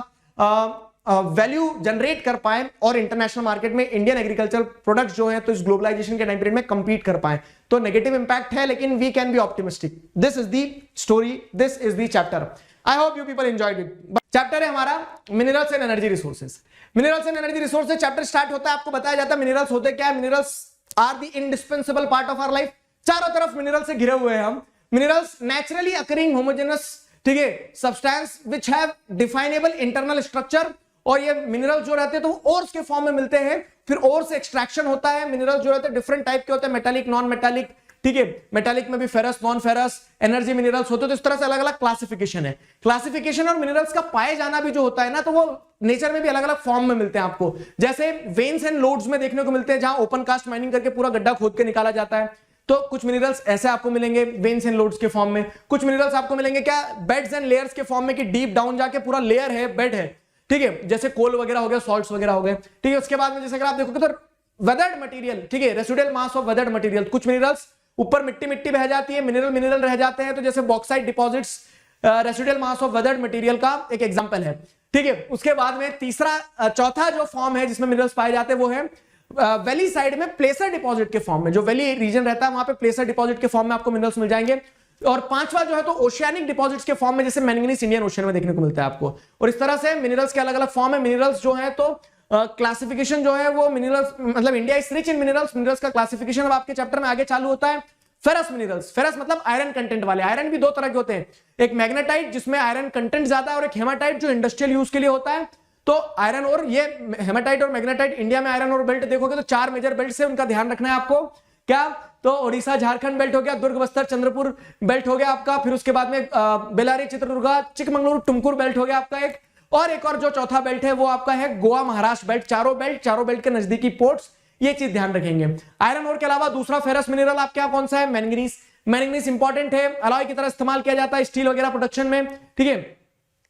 वैल्यू जनरेट कर पाए और इंटरनेशनल मार्केट में इंडियन एग्रीकल्चर प्रोडक्ट्स जो है तो इस ग्लोबलाइजेशन के टाइम पीरियड में कंपीट कर पाए। तो नेगेटिव इंपैक्ट है, लेकिन we can be optimistic. This is the story, this is the chapter. I hope you people enjoyed it. Chapter है हमारा minerals and energy resources. Minerals and energy resources chapter start होता है, आपको बताया जाता है मिनरल्स होते क्या है। Minerals are the indispensable part of our life. चारों तरफ मिनरल से घिरे हुए हैं हम। मिनरल्स नेचुरली अकरिंग होमोजेनस, ठीक है, substance which have definable internal structure. और ये मिनरल जो रहते हैं तो ओर्स के फॉर्म में मिलते हैं, फिर ओर से एक्सट्रैक्शन होता है। मिनरल जो रहते हैं डिफरेंट टाइप के होते हैं, मेटालिक, नॉन मेटालिक, ठीक है, मेटालिक में भी ferrous, non ferrous, energy minerals होते हैं। तो इस तरह से अलग अलग क्लासिफिकेशन है। क्लासिफिकेशन और मिनरल्स का पाए जाना भी जो होता है ना, तो वो नेचर में भी अलग अलग फॉर्म में मिलते हैं आपको। जैसे वेन्स एंड लोड्स में देखने को मिलते हैं, जहां ओपन कास्ट माइनिंग करके पूरा गड्ढा खोद के निकाला जाता है। तो कुछ मिनरल्स ऐसे आपको मिलेंगे वेन्स एंड लोड्स के फॉर्म में। कुछ मिनरल्स आपको मिलेंगे क्या, बेड्स एंड लेयर्स के फॉर्म में, कि डीप डाउन जाके पूरा लेयर है, बेड है, ठीक है, जैसे कोल वगैरह हो गया, सॉल्ट्स वगैरह हो गए, ठीक है। उसके बाद में जैसे अगर आप देखोगे तो वेदर्ड मटेरियल, ठीक है, residual mass of weathered material. कुछ मिनरल्स ऊपर मिट्टी बह जाती है, मिनरल रह जाते हैं, तो जैसे bauxite deposits residual mass of weathered material का एक एग्जांपल है, ठीक है। उसके बाद में चौथा जो फॉर्म है जिसमें मिनरल्स पाए जाते हैं वो है वैली साइड में प्लेसर डिपॉजिट के फॉर्म में। जो वैली रीजन रहता है वहां पे प्लेसर डिपॉजिट के फॉर्म में आपको मिनरल्स मिल जाएंगे। और पांचवा जो है तो ओशियानिक डिपॉजिट्स के फॉर्म में, जैसे मैंगनीज इंडियन ओशन में देखने को मिलता है आपको। और इस तरह से मिनरल्स के अलग अलग फॉर्म है। मिनरल्स जो है तो क्लासिफिकेशन जो है वो मिनरल्स, मतलब India is rich in minerals. Minerals का क्लासिफिकेशन अब आपके चैप्टर में आगे चालू होता है। फेरस मिनरल्स, फेरस मतलब आयरन कंटेंट वाले। आयरन भी दो तरह के होते हैं, एक मैग्नेटाइट जिसमें आयरन कंटेंट ज्यादा है, और एक हेमाटाइट जो इंडस्ट्रियल यूज के लिए होता है। तो आयरन और ये हेमाटाइट और मैग्नेटाइट, इंडिया में आयरन और बेल्ट देखोगे तो 4 मेजर बेल्ट से उनका ध्यान रखना है आपको। क्या, तो ओडिशा झारखंड बेल्ट हो गया, दुर्ग बस्तर चंद्रपुर बेल्ट हो गया आपका, फिर उसके बाद में बेलारी चित्रदुर्गा चिकमंगलुरु टुमकुर बेल्ट हो गया आपका एक, और एक और जो चौथा बेल्ट है वो आपका है गोवा महाराष्ट्र बेल्ट। चारों बेल्ट के नजदीकी पोर्ट्स, ये चीज ध्यान रखेंगे। आयरन और के अलावा दूसरा फेरस मिनरल आपके यहाँ कौन सा है, मैंगनीज। मैंगनीज इंपॉर्टेंट है, अलॉय की तरह इस्तेमाल किया जाता है स्टील वगैरह प्रोडक्शन में, ठीक है।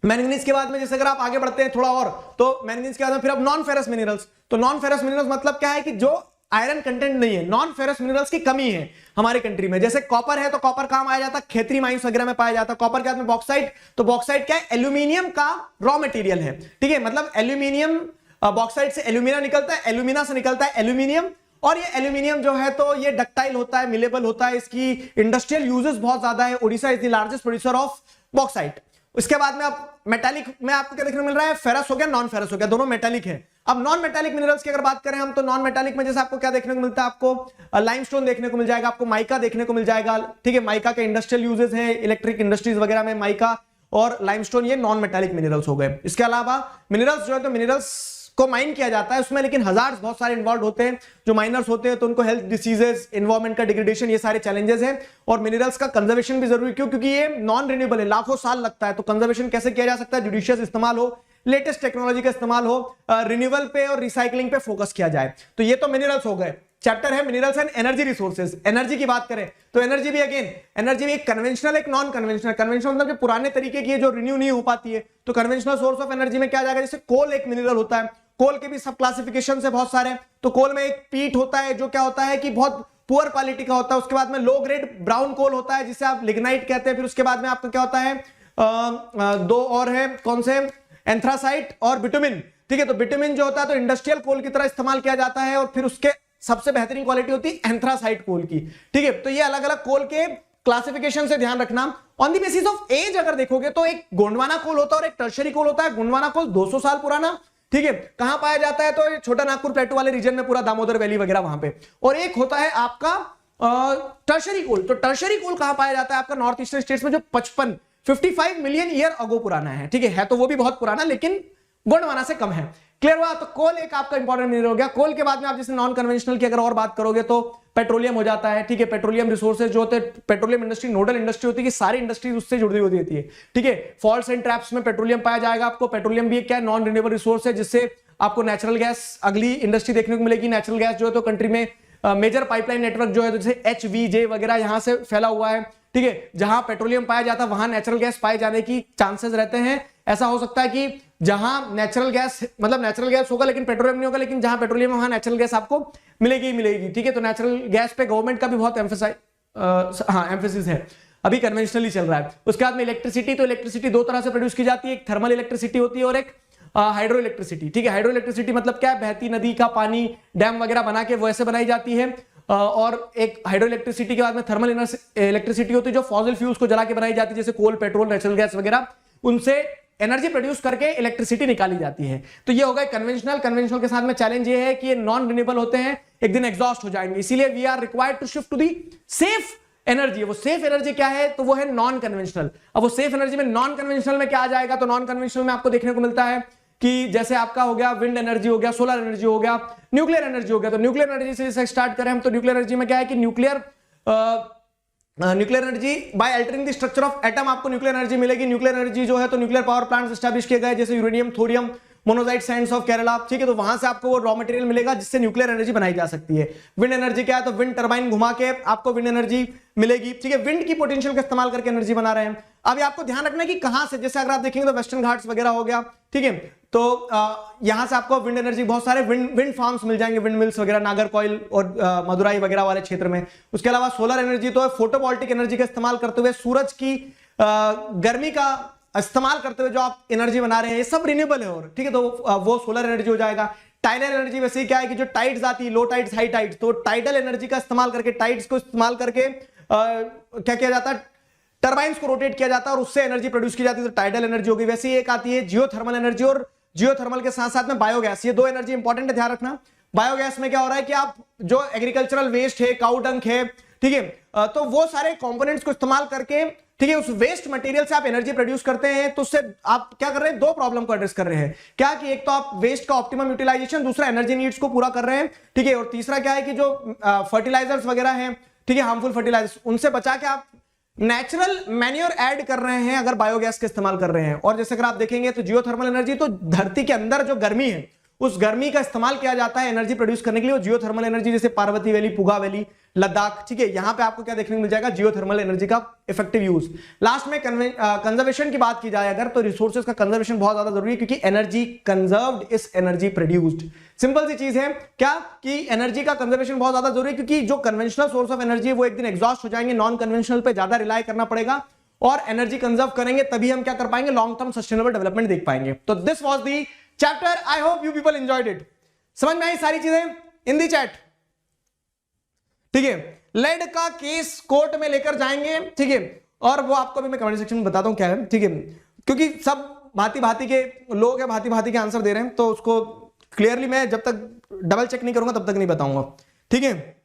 मैंगनीज के बाद में जैसे अगर आप आगे बढ़ते हैं थोड़ा और, तो मैंगनीज के बाद में फिर अब नॉन फेरस मिनरल्स। तो नॉन फेरस मिनरल्स मतलब क्या है कि जो आयरन कंटेंट नहीं है, नॉन फेरस मिनरल्स की कमी है हमारी कंट्री में। जैसे कॉपर है तो कॉपर कहां पाया जाता है, खेतरी माइंस वगैरह में पाया जाता है। कॉपर के बाद में बॉक्साइट, तो बॉक्साइट क्या है, एल्यूमिनियम का रॉ मटेरियल है, ठीक है। मतलब एल्यूमिनियम, बॉक्साइट से एल्यूमिना निकलता है, एल्यूमिना से निकलता है एल्यूमिनियम, और ये एल्यूमिनियम जो है तो ये डक्टाइल होता है, मिलेबल होता है, इसकी इंडस्ट्रियल यूजेस बहुत ज्यादा है। Odisha is the largest producer of bauxite. उसके बाद में आप मेटालिक में आपको क्या देखने को मिल रहा है, फेरस हो गया, नॉन फेरस हो गया, दोनों मेटालिक है। अब नॉन मेटालिक मिनरल्स की अगर बात करें हम, तो नॉन मेटालिक में जैसे आपको क्या देखने को मिलता है, आपको लाइमस्टोन देखने को मिल जाएगा, आपको माइका देखने को मिल जाएगा, ठीक है। माइका के इंडस्ट्रियल यूजेस हैं, इलेक्ट्रिक इंडस्ट्रीज वगैरह में माइका और लाइमस्टोन, ये नॉन मेटालिक मिनरल्स हो गए। इसके अलावा मिनरल्स जो है तो मिनरल्स को माइन किया जाता है उसमें, लेकिन हजार्ड्स बहुत सारे इन्वॉल्व होते हैं। जो माइनर्स होते हैं तो उनको हेल्थ डिसीजेस, एनवायरमेंट का डिग्रेडेशन, ये सारे चैलेंजेस हैं। और मिनरल्स का कंजर्वेशन भी जरूरी, क्यों, क्योंकि ये नॉन रिन्यूएबल है, लाखों साल लगता है। तो कंजर्वेशन कैसे किया जा सकता है, जुडिशियस इस्तेमाल हो, लेटेस्ट टेक्नोलॉजी का इस्तेमाल हो, रिन्यूएबल पे और रिसाइकलिंग पे फोकस किया जाए। तो ये तो मिनरल्स हो गए। चैप्टर है minerals and energy resources. Energy की बात करें तो एनर्जी भी अगेन, एनर्जी भी एक कन्वेंशनल, एक नॉन कन्वेंशनल। कन्वेंशनल मतलब जो पुराने तरीके की है, जो रिन्यू नहीं हो पाती है। तो कन्वेंशनल सोर्स ऑफ एनर्जी में क्या जाएगा, जैसे कोल एक मिनरल होता है, कोल के भी सब क्लासिफिकेशन है बहुत सारे। तो कोल में एक पीट होता है जो क्या होता है कि बहुत पुअर क्वालिटी का होता है। उसके बाद में लो ग्रेड ब्राउन कोल होता है जिसे आप लिग्नाइट कहते हैं। फिर उसके बाद में आपका क्या होता है, दो और है, कौन से, एंथ्रासाइट और बिटुमिन, ठीक है। तो बिटुमिन जो होता है तो इंडस्ट्रियल कोल की तरह इस्तेमाल किया जाता है, और फिर उसके सबसे बेहतरीन क्वालिटी होती है एंथ्रासाइट कोल की, ठीक है। तो ये अलग अलग कोल के क्लासिफिकेशन से ध्यान रखना। On the basis of age अगर देखोगे तो एक गोंडवाना कोल होता है और एक टर्शरी कोल होता है। गोंडवाना कोल 200 साल पुराना, ठीक है। कहां पाया जाता है, तो छोटा नागपुर प्लेटू वाले रीजन में, पूरा दामोदर वैली वगैरह वहां पे। और एक होता है आपका टर्शरी कोल। तो टर्शरी कोल कहां पाया जाता है, आपका नॉर्थ ईस्टर्न स्टेट्स में, जो 55 मिलियन ईयर अगो पुराना है, ठीक है तो वो भी बहुत पुराना, लेकिन गोंडवाना से कम है। क्लियर हुआ। तो कोल एक आपका इंपॉर्टेंट मिनरल हो गया। कोल के बाद में आप जैसे नॉन कन्वेंशनल की अगर और बात करोगे तो पेट्रोलियम हो जाता है, ठीक है। पेट्रोलियम रिसोर्सेज जो होते हैं, पेट्रोलियम इंडस्ट्री नोडल इंडस्ट्री होती है कि सारी इंडस्ट्रीज उससे जुड़ी हुई होती है, ठीक है। फॉल्ट्स एंड ट्रैप्स में पेट्रोलियम पाया जाएगा आपको। पेट्रोलियम भी क्या है, नॉन रिन्यूएबल रिसोर्स है, जिससे आपको नेचुरल गैस अगली इंडस्ट्री देखने को मिलेगी। नेचुरल गैस जो है तो कंट्री में मेजर पाइपलाइन नेटवर्क जो है तो जैसे HVJ वगैरह यहां से फैला हुआ है, ठीक है। जहां पेट्रोलियम पाया जाता है वहां नेचुरल गैस पाए जाने की चांसेस रहते हैं। ऐसा हो सकता है कि जहां नेचुरल गैस, मतलब नेचुरल गैस होगा लेकिन पेट्रोलियम नहीं होगा, लेकिन जहां पेट्रोलियम है वहां नेचुरल गैस आपको मिलेगी ही मिलेगी, ठीक है। तो नेचुरल गैस पे गवर्नमेंट का भी बहुत एम्फेसिस है, अभी कन्वेंशनली चल रहा है। उसके बाद में इलेक्ट्रिसिटी, तो इलेक्ट्रिसिटी दो तरह से प्रोड्यूस की जाती है, एक थर्मल इलेक्ट्रिसिटी होती है और एक हाइड्रो इलेक्ट्रिसिटी, ठीक है। हाइड्रो इलेक्ट्रिसिटी मतलब क्या है, बहती नदी का पानी, डैम वगैरह बना के वैसे बनाई जाती है। और एक हाइड्रो इलेक्ट्रिसिटी के बाद में थर्मल इलेक्ट्रिसिटी होती है जो फॉसिल फ्यूल्स को जला के बनाई जाती है, जैसे कोल, पेट्रोल, नेचुरल गैस वगैरह, उनसे एनर्जी प्रोड्यूस करके इलेक्ट्रिसिटी निकाली जाती है। तो ये होगा कन्वेंशनल। कन्वेंशनल के साथ में चैलेंज ये है कि ये नॉन रिन्यूएबल होते हैं, एक दिन एग्जॉस्ट हो जाएंगे, इसीलिए we are required to shift to the safe energy. वो सेफ एनर्जी क्या है, तो वो है नॉन कन्वेंशनल। अब वो सेफ एनर्जी में नॉन कन्वेंशनल में क्या आ जाएगा, तो नॉन कन्वेंशनल में आपको देखने को मिलता है कि जैसे आपका हो गया विंड एनर्जी हो गया, सोलर एनर्जी हो गया, न्यूक्लियर एनर्जी हो गया। तो न्यूक्लियर एनर्जी से स्टार्ट करें हम, तो न्यूक्लियर एनर्जी में क्या है कि nuclear energy by altering the structure of atom आपको न्यूक्लियर एनर्जी मिलेगी। न्यूक्लियर एनर्जी जो है तो न्यूक्लियर पावर प्लांट्स एस्टैब्लिश किए गए, जैसे uranium, thorium, monazite Sands of Kerala, ठीक है। तो वहां से आपको वो रॉ मटेरियल मिलेगा जिससे न्यूक्लियर एनर्जी बनाई जा सकती है। विंड एनर्जी क्या है, तो विंड टरबाइन घुमा के आपको विंड एनर्जी मिलेगी, ठीक है। विंड की पोटेंशियल का इस्तेमाल करके एनर्जी बना रहे हैं। अभी आपको ध्यान रखना है कि कहां से, जैसे अगर आप देखेंगे तो वेस्टर्न घाट्स वगैरह हो गया, ठीक है। तो यहां से आपको विंड एनर्जी, बहुत सारे विंड फार्म्स मिल जाएंगे, विंड मिल्स वगैरह, नागरकोइल और मदुराई वगैरह वाले क्षेत्र में। उसके अलावा सोलर एनर्जी तो है, फोटोवोल्टिक एनर्जी का इस्तेमाल करते हुए सूरज की गर्मी का इस्तेमाल करते हुए जो आप एनर्जी बना रहे हैं, ये सब रिन्यूएबल है, और ठीक है। तो वो सोलर एनर्जी हो जाएगा। टाइडल एनर्जी वैसे क्या है कि जो टाइड्स आती है, लो टाइड्स, हाई टाइड्स, तो टाइडल एनर्जी का इस्तेमाल करके, टाइड्स को इस्तेमाल करके क्या किया जाता है, टरबाइंस को रोटेट किया जाता है और उससे एनर्जी प्रोड्यूस की जाती है, तो टाइडल एनर्जी होगी। वैसे ही एक आती है जियोथर्मल एनर्जी, और जियोथर्मल के साथ साथ में बायोगैस। ये दो एनर्जी इंपॉर्टेंट है, ध्यान रखना। बायोगैस में क्या हो रहा है कि आप जो एग्रीकल्चरल वेस्ट है, काउ डंग है, ठीक है, तो वो सारे कंपोनेंट्स को इस्तेमाल करके, ठीक है, उस वेस्ट मटेरियल से आप एनर्जी प्रोड्यूस करते हैं। तो उससे आप क्या कर रहे हैं, दो प्रॉब्लम को एड्रेस कर रहे हैं। क्या कि एक तो आप वेस्ट का ऑप्टिमम यूटिलाइजेशन, दूसरा एनर्जी नीड्स को पूरा कर रहे हैं, ठीक है। और तीसरा क्या है कि जो फर्टिलाइजर्स वगैरह हैं, ठीक है, हार्मफुल फर्टिलाइजर्स, उनसे बचा के आप नेचुरल मैन्योर ऐड कर रहे हैं अगर बायोगैस का इस्तेमाल कर रहे हैं। और जैसे अगर आप देखेंगे तो जियोथर्मल एनर्जी, तो धरती के अंदर जो गर्मी है उस गर्मी का इस्तेमाल किया जाता है एनर्जी प्रोड्यूस करने के लिए, जियो थर्मल एनर्जी, जैसे पार्वती वैली, पुगा वैली, लद्दाख, ठीक है, यहां पे आपको क्या देखने को मिल जाएगा, जियो थर्मल एनर्जी का इफेक्टिव यूज। लास्ट में कंजर्वेशन की बात की जाए अगर, तो रिसोर्सेज का कंजर्वेशन बहुत ज्यादा जरूरी है, क्योंकि energy conserved is energy produced. Simple सी चीज है क्या कि एनर्जी का कंजर्वेशन बहुत ज्यादा जरूरी है, क्योंकि जो कन्वेंशनल सोर्स ऑफ एनर्जी है वो एक दिन एग्जॉस्ट हो जाएंगे, नॉन कन्वेंशनल पे ज्यादा रिलाई करना पड़ेगा, और एनर्जी कंजर्व करेंगे तभी हम क्या कर पाएंगे, लॉन्ग टर्म सस्टेनेबल डेवलपमेंट देख पाएंगे। तो this was the chapter, I hope you people enjoyed it. समझ में आई सारी चीजें इन दी चैट, ठीक है। लेड का केस कोर्ट में लेकर जाएंगे, ठीक है, और वो आपको भी मैं कमेंट सेक्शन में बताता हूं क्या है, ठीक है, क्योंकि सब भांति भांति के लोग हैं, भांति भांति के आंसर दे रहे हैं, तो उसको क्लियरली मैं जब तक डबल चेक नहीं करूंगा तब तक नहीं बताऊंगा, ठीक है।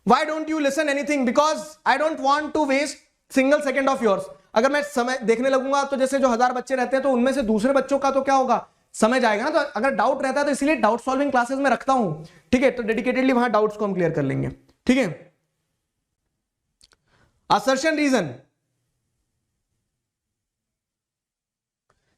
Why don't you listen anything? Because I don't want to waste single second of yours. अगर मैं समय देखने लगूंगा तो जैसे जो 1000 बच्चे रहते हैं तो उनमें से दूसरे बच्चों का तो क्या होगा, समय जाएगा ना। तो अगर डाउट रहता है तो इसलिए डाउट सॉल्विंग क्लासेस में रखता हूं, ठीक है, तो डेडिकेटेडली वहां डाउट्स को हम क्लियर कर लेंगे, ठीक है। असर्शन रीजन,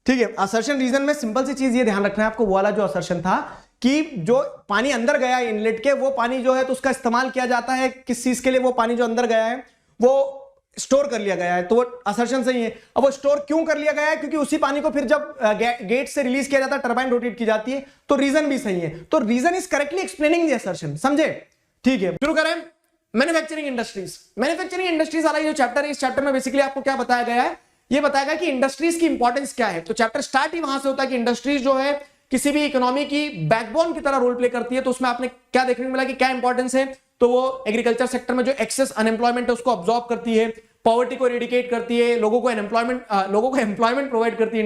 ठीक है, असर्शन रीजन में सिंपल सी चीज ये ध्यान रखना है आपको, वो वाला जो असर्शन था कि जो पानी अंदर गया है इनलेट के, वो पानी जो है तो उसका इस्तेमाल किया जाता है किस चीज के लिए, वो पानी जो अंदर गया है वो स्टोर कर लिया गया है, तो वो असर्शन सही है। अब वो स्टोर क्यों कर लिया गया है, क्योंकि उसी पानी को फिर जब गेट से रिलीज किया जाता है, टरबाइन रोटेट की जाती है, तो रीजन भी सही है। तो reason is correctly explaining the assertion, समझे, ठीक है। शुरू करें। मैन्युफैक्चरिंग इंडस्ट्रीज, मैन्युफैक्चरिंग इंडस्ट्रीज वाला जो चैप्टर है, इस चैप्टर में बेसिकली आपको क्या बताया गया है, ये बताया गया कि इंडस्ट्रीज की इंपॉर्टेंस क्या है। तो चैप्टर स्टार्ट ही वहां से होता है कि इंडस्ट्रीज जो है किसी भी इकोनॉमी की बैकबोन की तरह रोल प्ले करती है। तो उसमें आपने क्या देखने को मिला कि क्या इंपॉर्टेंस है, तो वो एग्रीकल्चर सेक्टर में जो एक्सेस अनएम्प्लॉयमेंट है उसको ऑब्जॉर्व करती है, पॉवर्टी को इरेडिकेट करती है, लोगों को एम्प्लॉयमेंट प्रोवाइड करती है।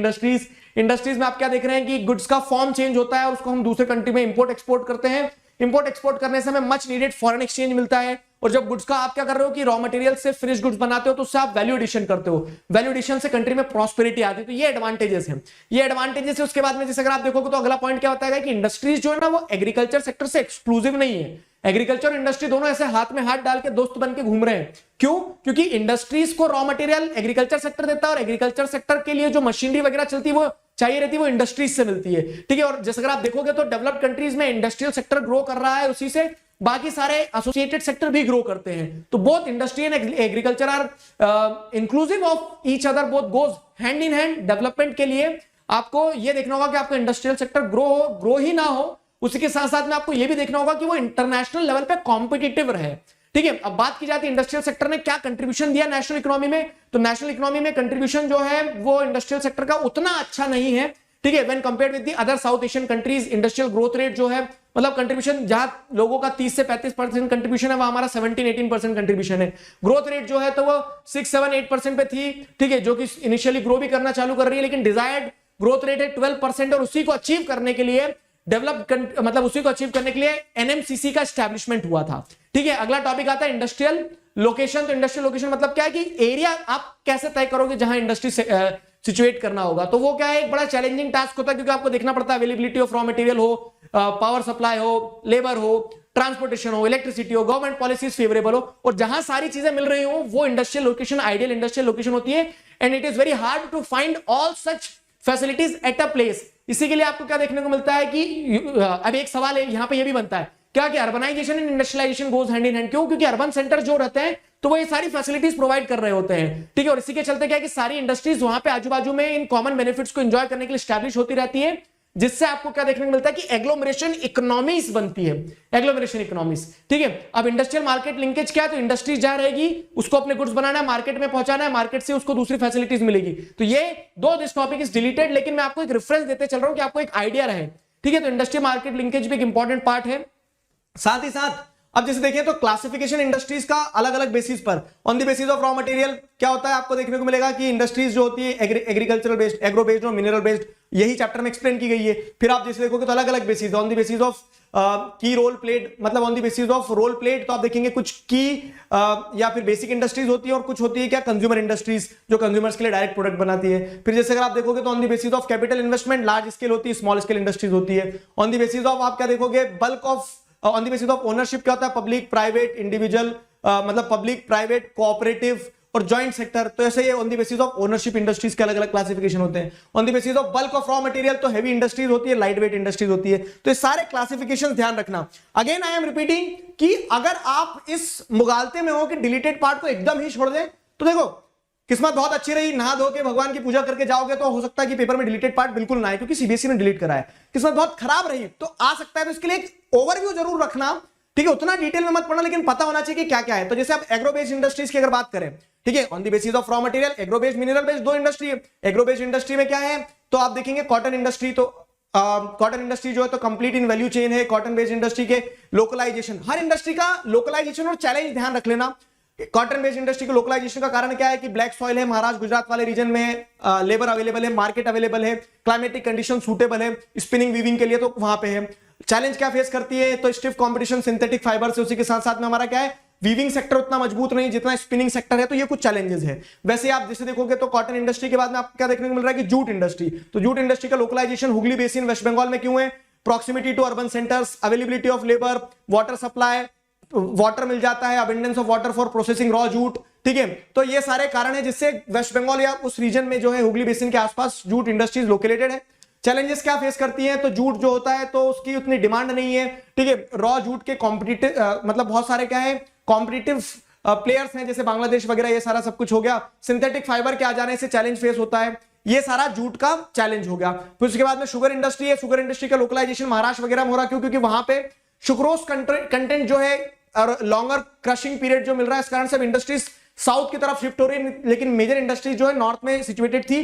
इंडस्ट्रीज में आप क्या देख रहे हैं कि गुड्स का फॉर्म चेंज होता है और उसको हम दूसरे कंट्री में इंपोर्ट एक्सपोर्ट करते हैं। इंपोर्ट एक्सपोर्ट करने से हमें मच नीडेड फॉरेन एक्सचेंज मिलता है, और जब गुड्स का आप क्या कर रहे हो कि रॉ मटेरियल से फिनिश गुड्स बनाते हो तो उससे आप वैल्यू एडिशन करते हो, वैल्यू एडिशन से कंट्री में प्रॉस्पेरिटी आती है। तो ये एडवांटेजेस हैं, ये एडवांटेजेस है। उसके बाद में जैसे अगर आप देखोगे तो अगला पॉइंट क्या होता है कि इंडस्ट्रीज जो है ना वो एग्रीकल्चर सेक्टर से एक्सक्लूसिव नहीं है। एग्रीकल्चर और इंडस्ट्री दोनों ऐसे हाथ में हाथ डाल के दोस्त बन के घूम रहे हैं। क्यों? क्योंकि इंडस्ट्रीज को रॉ मटेरियल एग्रीकल्चर सेक्टर देता है, और एग्रीकल्चर सेक्टर के लिए जो मशीनरी वगैरह चलती है वो चाहिए रहती है वो इंडस्ट्रीज से मिलती है, ठीक है। और जैसे अगर आप देखोगे तो डेवलप्ड कंट्रीज में इंडस्ट्रियल सेक्टर ग्रो कर रहा है, उसी से बाकी सारे एसोसिएटेड सेक्टर भी ग्रो करते हैं। तो both industry and agriculture are inclusive of each other, both goes hand in hand. Development के लिए आपको यह देखना होगा कि आपका इंडस्ट्रियल सेक्टर ग्रो ही ना हो, उसी के साथ साथ में आपको यह भी देखना होगा कि वो इंटरनेशनल लेवल पे कॉम्पिटिटिव रहे, ठीक है। अब बात की जाती है इंडस्ट्रियल सेक्टर ने क्या कंट्रीब्यूशन दिया नेशनल इकोनॉमी में, तो नेशनल इकोनॉमी में कंट्रीब्यूशन जो है वो इंडस्ट्रियल सेक्टर का उतना अच्छा नहीं है, ठीक है। When compared with the other south Asian countries, industrial growth rate जो है, मतलब कंट्रीब्यूशन जहां लोगों का 30 से 35% कंट्रीब्यूशन है, वह हमारा 17-18% कंट्रीब्यूशन है। ग्रोथ रेट जो है तो वो 6-7-8% पे थी, ठीक है, जो कि इनिशियली ग्रो भी करना चालू कर रही है, लेकिन डिजायर्ड ग्रोथ रेट है 12%, और उसी को अचीव करने के लिए उसी को अचीव करने के लिए एनएमसीसी का एस्टैब्लिशमेंट हुआ था, ठीक है। अगला टॉपिक आता है इंडस्ट्रियल लोकेशन। तो इंडस्ट्रियल लोकेशन मतलब क्या है कि एरिया आप कैसे तय करोगे जहां इंडस्ट्री सिचुएट करना होगा। तो वो क्या है, एक बड़ा चैलेंजिंग टास्क होता है, क्योंकि आपको देखना पड़ता है अवेलेबिलिटी ऑफ रॉ मटेरियल हो, पावर सप्लाई हो, लेबर हो, ट्रांसपोर्टेशन हो, इलेक्ट्रिसिटी हो, गवर्नमेंट पॉलिसीज फेवरेबल हो, और जहां सारी चीजें मिल रही हो वो industrial location ideal industrial location होती है। And it is very hard to find all such facilities at a place. इसी के लिए आपको क्या देखने को मिलता है कि अब एक सवाल है यहां पे ये भी बनता है क्या कि urbanisation and industrialisation goes hand in hand. क्यों? क्योंकि अर्बन सेंटर जो रहते हैं तो वो ये सारी फैसिलिटीज प्रोवाइड कर रहे होते हैं, ठीक है। और इसी के चलते क्या है कि सारी इंडस्ट्रीज वहां पे आजू बाजू में इन कॉमन बेनिफिट्स को एंजॉय करने के लिए स्टैब्लिश होती रहती है, जिससे आपको क्या देखने को मिलता है कि एग्लोमरेशन इकोनॉमीज बनती है, एग्लोमरेशन इकोनॉमीज, ठीक है। अब इंडस्ट्रियल मार्केट लिंकेज क्या है, तो इंडस्ट्री जहां रहेगी उसको अपने गुड्स बनाना है, मार्केट में पहुंचाना है, मार्केट से उसको दूसरी फैसिलिटीज मिलेगी। तो ये दिस टॉपिक इज डिलीटेड, लेकिन मैं आपको एक रेफरेंस देते चल रहा हूं कि आपको एक आइडिया रहे, ठीक है। तो इंडस्ट्रियल मार्केट लिंकेज भी एक इंपॉर्टेंट पार्ट है। साथ ही साथ अब जैसे देखिए तो क्लासिफिकेशन इंडस्ट्रीज का अलग अलग बेसिस पर, on the basis of raw material क्या होता है आपको देखने को मिलेगा कि इंडस्ट्रीज जो होती है एग्रीकल्चरल बेस्ड, एग्रो बेस्ड और मिनरल बेस्ड, यही चैप्टर में एक्सप्लेन की गई है। फिर आप जैसे देखोगे तो अलग अलग basis, on the basis of की रोल प्लेड, मतलब on the basis of role played, तो आप देखेंगे कुछ की या फिर बेसिक इंडस्ट्रीज होती है और कुछ होती है क्या कंज्यूमर इंडस्ट्रीज, जो कंज्यूमर्स के लिए डायरेक्ट प्रोडक्ट बनाती है। फिर जैसे अगर आप देखोगे तो on the basis of capital investment large scale होती है, स्मॉल स्केल इंडस्ट्रीज होती है। ऑन द बेसिस ऑफ आप क्या देखोगे bulk of, on the basis of ownership क्या होता है, पब्लिक प्राइवेट इंडिविजुअल, मतलब पब्लिक प्राइवेट कोऑपरेटिव और जॉइंट सेक्टर, तो ऐसे ये on the basis of ownership industries के अलग अलग क्लासिफिकेशन होते हैं। On the basis of bulk of raw material तो हैवी इंडस्ट्रीज होती है, लाइट वेट इंडस्ट्रीज होती है। तो ये सारे क्लासिफिकेशन ध्यान रखना। अगेन आई एम रिपीटिंग कि अगर आप इस मुगालते में हो कि डिलीटेड पार्ट को एकदम ही छोड़ दें, तो देखो किस्मत बहुत अच्छी रही, नहा धो के भगवान की पूजा करके जाओगे तो हो सकता है कि पेपर में डिलीटेड पार्ट बिल्कुल ना आए, क्योंकि सीबीएसई ने डिलीट करा है। किस्मत बहुत खराब रही तो आ सकता है, तो इसके लिए एक ओवरव्यू जरूर रखना, ठीक है। उतना डिटेल में मत पढ़ना, लेकिन पता होना चाहिए कि क्या क्या है। तो जैसे आप एग्रो बेस्ड इंडस्ट्रीज की अगर बात करें, ठीक है, on the basis of raw material, agro based, mineral based, दो इंडस्ट्री है। एग्रो बेस्ड इंडस्ट्री में क्या है, तो आप देखेंगे कॉटन इंडस्ट्री, तो कॉटन इंडस्ट्री जो है तो कंप्लीट इन वैल्यू चेन है। कॉटन बेस्ड इंडस्ट्री के लोकलाइजेशन, हर इंडस्ट्री का लोकलाइजेशन और चैलेंज ध्यान रख लेना। कॉटन बेस्ड इंडस्ट्री के लोकलाइजेशन का कारण क्या है कि ब्लैक सॉइल है, महाराष्ट्र गुजरात वाले रीजन में लेबर अवेलेबल है, मार्केट अवेलेबल है, क्लाइमेटिक कंडीशन सूटेबल है स्पिनिंग वीविंग के लिए, तो वहां पे है। चैलेंज क्या फेस करती है, तो स्टिफ कंपटीशन सिंथेटिक फाइबर से, उसी के साथ साथ में हमारा क्या है, वीविंग सेक्टर उतना मजबूत नहीं जितना स्पिनिंग सेक्टर है, तो ये कुछ चैलेंजेस है। वैसे आप जैसे देखोगे तो कॉटन इंडस्ट्री के बाद में आपको क्या देखने को मिल रहा है कि जूट इंडस्ट्री, तो जूट इंडस्ट्री का लोकलाइजेशन हुगली बेसिन वेस्ट बंगाल में क्यों है, proximity to urban centres, availability of labour, water supply, water मिल जाता है, abundance of water for processing raw jute, ठीक है। तो ये सारे कारण है जिससे वेस्ट बंगाल या उस रीजन में जो है हुगली बेसिन के आसपास जूट इंडस्ट्रीज लोकेटेड है। चैलेंजेस क्या फेस करती हैं, तो जूट जो होता है तो उसकी उतनी डिमांड नहीं है, ठीक है। रॉ जूट के कॉम्पिटिटिव मतलब बहुत सारे क्या है कॉम्पिटिटिव प्लेयर्स हैं, जैसे बांग्लादेश वगैरह, ये सारा सब कुछ हो गया। सिंथेटिक फाइबर के आ जाने से चैलेंज फेस होता है, ये सारा जूट का चैलेंज हो गया। फिर उसके बाद में शुगर इंडस्ट्री है, शुगर इंडस्ट्री का लोकलाइजेशन महाराष्ट्र वगैरह में हो रहा है, क्यों, क्योंकि वहां पे सुक्रोज कंटेंट जो है और लॉन्गर क्रशिंग पीरियड जो मिल रहा है, इस कारण से इंडस्ट्रीज साउथ की तरफ शिफ्ट हो रही है, लेकिन मेजर इंडस्ट्रीज जो है नॉर्थ में सिचुएटेड थी।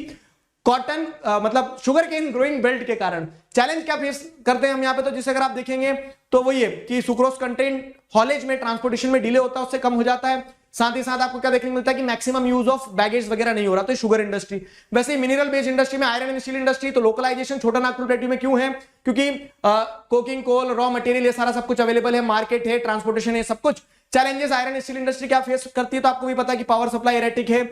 कॉटन मतलब शुगर केन ग्रोइंग बेल्ट के कारण चैलेंज क्या फेस करते हैं हम यहाँ पे, तो जिसे अगर आप देखेंगे तो वही है कि सुक्रोज कंटेंट हॉलेज में, ट्रांसपोर्टेशन में डिले होता है, उससे कम हो जाता है। साथ ही साथ आपको क्या देखने को मिलता है कि मैक्सिमम यूज ऑफ बैगेज वगैरह नहीं हो रहा, तो शुगर इंडस्ट्री। वैसे ही मिनरल बेस्ड इंडस्ट्री में आयरन एंड स्टील इंडस्ट्री, तो लोकलाइजेशन छोटा नागपुर प्लेट्यू में क्यों है, क्योंकि कोकिंग कोल, रॉ मटेरियल, ये सारा सब कुछ अवेलेबल है, मार्केट है, ट्रांसपोर्टेशन है, सब कुछ। चैलेंजेस आयरन स्टील इंडस्ट्री क्या फेस करती है, तो आपको भी पता है कि पावर सप्लाई एरेटिक है,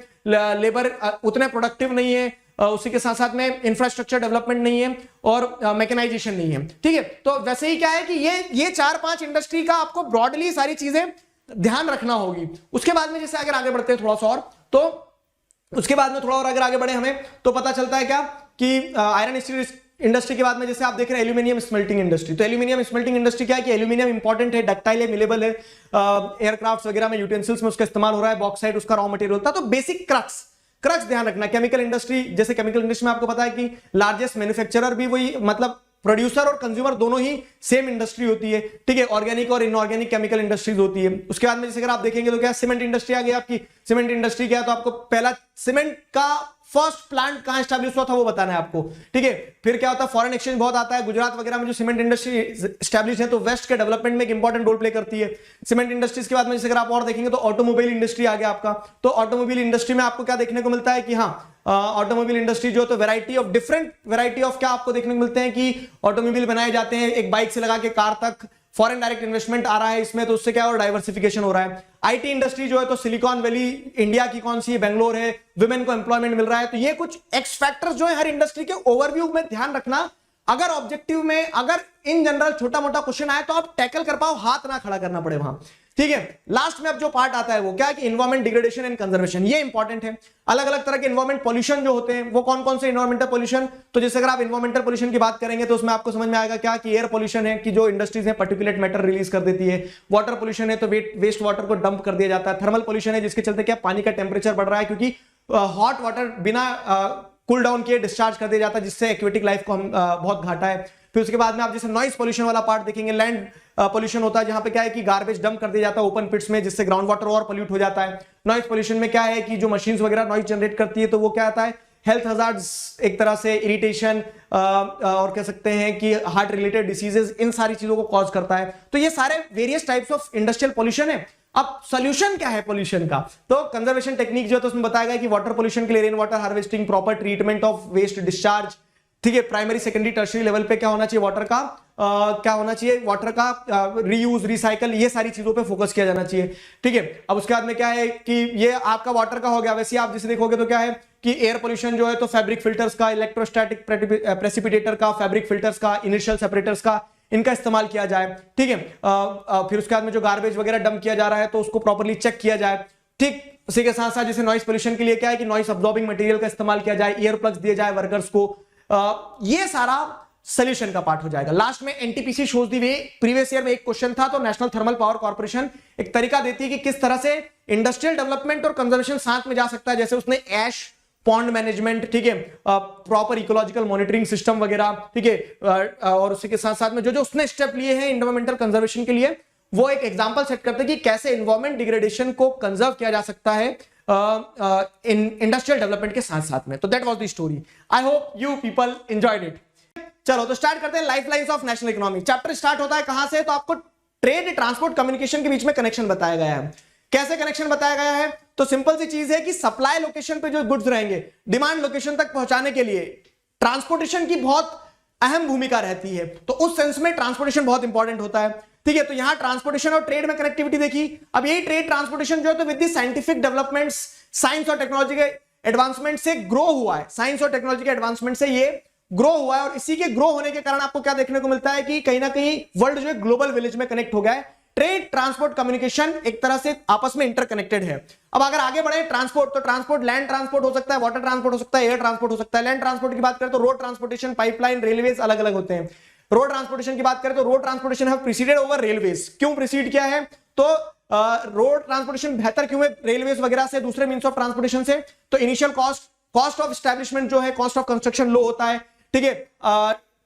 लेबर उतने प्रोडक्टिव नहीं है, उसी के साथ साथ में इंफ्रास्ट्रक्चर डेवलपमेंट नहीं है और मैकेनाइजेशन नहीं है, ठीक है। तो वैसे ही क्या है कि ये 4-5 इंडस्ट्री का आपको ब्रॉडली सारी चीजें ध्यान रखना होगी। उसके बाद में जैसे अगर आगे बढ़ते हैं थोड़ा सा और, तो उसके बाद में थोड़ा और अगर आगे बढ़े हमें तो पता चलता है क्या कि आयरन स्टील इंडस्ट्री के बाद में जैसे आप देख रहे हैं एल्यूमिनियम स्मेल्टिंग इंडस्ट्री, तो एल्यूमिनियम स्मेल्टिंग इंडस्ट्री क्या है कि एल्यूमिनियम इंपॉर्टेंट है, डक्टाइल है, मिलेबल है, एयरक्राफ्ट वगैरह में यूटेंसिल्स में उसका इस्तेमाल हो रहा है, बॉक्साइट उसका रॉ मटेरियल होता है। तो बेसिक क्रक्स ध्यान रखना। केमिकल इंडस्ट्री, जैसे केमिकल इंडस्ट्री में आपको पता है कि लार्जेस्ट मैन्युफैक्चरर भी वही, मतलब प्रोड्यूसर और कंज्यूमर दोनों ही सेम इंडस्ट्री होती है, ठीक है। ऑर्गेनिक और इनऑर्गेनिक केमिकल इंडस्ट्रीज होती है। उसके बाद में जैसे अगर आप देखेंगे तो क्या सीमेंट इंडस्ट्री आ गई आपकी। सीमेंट इंडस्ट्री क्या है, तो आपको पहला सीमेंट का फर्स्ट प्लांट कहां एस्टैब्लिश हुआ था वो बताना है आपको, ठीक है। फिर क्या होता है, फॉरेन एक्सचेंज बहुत आता है, गुजरात वगैरह में जो सीमेंट इंडस्ट्री एस्टैब्लिश है तो वेस्ट के डेवलपमेंट में एक इंपॉर्टेंट रोल प्ले करती है। सीमेंट इंडस्ट्रीज के बाद में जैसे अगर आप और देखेंगे तो ऑटोमोबाइल इंडस्ट्री आ गया आपका। तो ऑटोमोबाइल इंडस्ट्री में आपको क्या देखने को मिलता है कि हाँ, ऑटोमोबाइल इंडस्ट्री जो, तो डिफरेंट वैरायटी ऑफ क्या आपको देखने को मिलते हैं कि ऑटोमोबाइल बनाए जाते हैं, एक बाइक से लगा के कार तक। फॉरेन डायरेक्ट इन्वेस्टमेंट आ रहा है इसमें, तो उससे क्या और डाइवर्सिफिकेशन हो रहा है। आईटी इंडस्ट्री जो है तो सिलिकॉन वैली इंडिया की कौन सी है, बेंगलोर है, वुमेन को एम्प्लॉयमेंट मिल रहा है। तो ये कुछ एक्स फैक्टर्स जो है हर इंडस्ट्री के ओवरव्यू में ध्यान रखना। अगर ऑब्जेक्टिव में, अगर इन जनरल छोटा मोटा क्वेश्चन आए तो आप टैकल कर पाओ, हाथ ना खड़ा करना पड़े वहां, ठीक है। लास्ट में अब जो पार्ट आता है वो क्या है कि एनवायरमेंट डिग्रेडेशन एंड कंजर्वेशन, ये इंपॉर्टेंट है। अलग अलग तरह के एनवायरमेंट पॉल्यूशन जो होते हैं वो कौन कौन से एनवायरमेंटल पॉल्यूशन, तो जैसे अगर आप एनवायरमेंटल पॉल्यूशन की बात करेंगे तो उसमें आपको समझ में आएगा क्या कि एयर पॉल्यूशन है कि जो इंडस्ट्रीज है पार्टिकुलेट मैटर रिलीज कर देती है। वाटर पॉल्यूशन है तो वेस्ट वाटर को डंप कर दिया जाता है। थर्मल पॉल्यूशन है जिसके चलते क्या पानी का टेम्परेचर बढ़ रहा है, क्योंकि हॉट वाटर बिना कूल डाउन किए डिस्चार्ज कर दिया जाता है, जिससे एक्वेटिक लाइफ को बहुत घाटा है। फिर उसके बाद में आप जैसे नॉइज पॉल्यूशन वाला पार्ट देखेंगे, लैंड पॉल्यूशन होता है जहां पे क्या है कि गार्बेज डंप कर दिया जाता है ओपन पिट्स में, जिससे ग्राउंड वाटर और पॉल्यूट हो जाता है। नॉइज पॉल्यूशन में क्या है कि जो मशीन्स वगैरह नॉइज जनरेट करती है तो वो क्या आता है, हेल्थ हजार्ड्स, एक तरह से इरिटेशन और कह सकते हैं कि हार्ट रिलेटेड डिसीजेस, इन सारी चीजों को कॉज करता है। तो ये सारे various types of industrial pollution है। अब सोल्यूशन क्या है पॉल्यूशन का, तो कंजर्वेशन टेक्निक जो है तो उसमें बताया गया कि वाटर पॉल्यूशन के लिए rain water harvesting, proper treatment of waste discharge, ठीक है। प्राइमरी सेकेंडरी टर्शरी लेवल पे क्या होना चाहिए, वाटर का क्या होना चाहिए, वाटर का रीयूज, रिसाइकल, ये सारी चीजों पे फोकस किया जाना चाहिए, ठीक है। अब उसके बाद में क्या है कि ये आपका वाटर का हो गया। वैसे आप जिसे देखोगे तो क्या है कि एयर पोल्यूशन जो है तो फैब्रिक फिल्टर्स का, इलेक्ट्रोस्टैटिक प्रेसिपिटेटर का, फैब्रिक फिल्टर्स का, इनिशियल सेपरेटर्स का, इनका इस्तेमाल किया जाए, ठीक है। फिर उसके बाद में जो गार्बेज वगैरह डंप किया जा रहा है तो उसको प्रॉपर्ली चेक किया जाए। ठीक, उसी के साथ साथ जैसे नॉइस पोल्यूशन के लिए क्या है कि नॉइस अब्सॉर्बिंग मटेरियल का इस्तेमाल किया जाए, ईयर प्लग्स दिए जाए वर्कर्स को, ये सारा सोल्यूशन का पार्ट हो जाएगा। लास्ट में NTPC shows the way, previous year में एक क्वेश्चन था, तो नेशनल थर्मल पावर कॉर्पोरेशन एक तरीका देती है कि किस तरह से इंडस्ट्रियल डेवलपमेंट और कंजर्वेशन साथ में जा सकता है। जैसे उसने ऐश पॉन्ड मैनेजमेंट, ठीक है, प्रॉपर इकोलॉजिकल मॉनिटरिंग सिस्टम वगैरह, ठीक है, और उसी के साथ साथ में जो जो उसने स्टेप लिए हैं एनवायरमेंटल कंजर्वेशन के लिए, वो एक एग्जांपल सेट करते हैं कि कैसे एनवायरमेंट डिग्रेडेशन को कंजर्व किया जा सकता है इंडस्ट्रियल डेवलपमेंट के साथ साथ में। तो that was the story. I hope you people enjoyed it. चलो तो स्टार्ट करते हैं lifelines of national economy. Chapter start होता है कहां से? तो आपको ट्रेड, ट्रांसपोर्ट, कम्युनिकेशन के बीच में कनेक्शन बताया गया है। कैसे कनेक्शन बताया गया है? तो सिंपल सी चीज है कि सप्लाई लोकेशन पे जो गुड्स रहेंगे, डिमांड लोकेशन तक पहुंचाने के लिए ट्रांसपोर्टेशन की बहुत अहम भूमिका रहती है। तो उस सेंस में ट्रांसपोर्टेशन बहुत इंपॉर्टेंट होता है, ठीक है। तो यहां ट्रांसपोर्टेशन और ट्रेड में कनेक्टिविटी देखी। अब यही ट्रेड ट्रांसपोर्टेशन जो है तो with the scientific developments, science और टेक्नोलॉजी के एडवांसमेंट से ग्रो हुआ है। साइंस और टेक्नोलॉजी के एडवांसमेंट से ये ग्रो हुआ है, और इसी के ग्रो होने के कारण आपको क्या देखने को मिलता है कि कहीं ना कहीं वर्ल्ड जो है ग्लोबल विलेज में कनेक्ट हो गया है। ट्रेड, ट्रांसपोर्ट, कम्युनिकेशन एक तरह से आपस में इंटरकनेक्टेड है। अब अगर आगे बढ़े ट्रांसपोर्ट, तो ट्रांसपोर्ट लैंड ट्रांसपोर्ट हो सकता है, वाटर ट्रांसपोर्ट हो सकता है, एयर ट्रांसपोर्ट हो सकता है। लैंड ट्रांसपोर्ट की बात करें तो रोड ट्रांसपोर्टेशन, पाइपलाइन, रेलवेज अलग अलग होते हैं। रोड ट्रांसपोर्टेशन की बात करें तो road transportation have preceded over railways. क्यों प्रीसीड किया है? तो रोड ट्रांसपोर्टेशन बेहतर क्यों है रेलवेज वगैरह से, दूसरे मींस ऑफ ट्रांसपोर्टेशन से? तो इनिशियल कॉस्ट ऑफ एस्टैब्लिशमेंट जो है, कॉस्ट ऑफ कंस्ट्रक्शन लो होता है, ठीक है।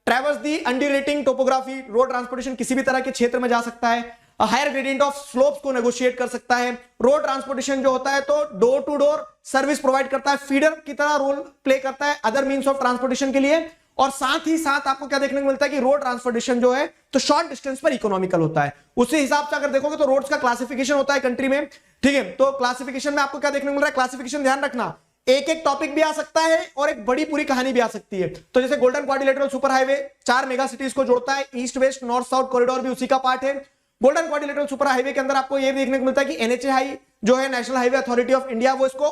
Traverse the underrating topography, road transportation किसी भी तरह के क्षेत्र में जा सकता है, हायर ग्रेडियंट ऑफ स्लोप्स को नेगोशिएट कर सकता है। रोड ट्रांसपोर्टेशन जो होता है तो door to door service provide करता है, फीडर की तरह रोल प्ले करता है अदर मींस ऑफ ट्रांसपोर्टेशन के लिए। और साथ ही साथ आपको क्या देखने को मिलता है कि रोड ट्रांसपोर्टेशन जो है तो शॉर्ट डिस्टेंस पर इकोनॉमिकल होता है। उसी हिसाब से अगर देखोगे तो रोड्स का क्लासिफिकेशन होता है कंट्री में, ठीक है। तो क्लासिफिकेशन में आपको क्या देखने को मिल रहा है? क्लासिफिकेशन ध्यान रखना, एक एक टॉपिक भी आ सकता है और एक बड़ी पूरी कहानी भी आ सकती है। तो जैसे golden quadrilateral super highway 4 mega cities को जोड़ता है, east west north south corridor भी उसी का पार्ट है। गोल्डन क्वाड्रिलेटरल सुपर हाईवे के अंदर आपको यह देखने को मिलता है कि एनएचए जो है national highway authority of India, वो इसको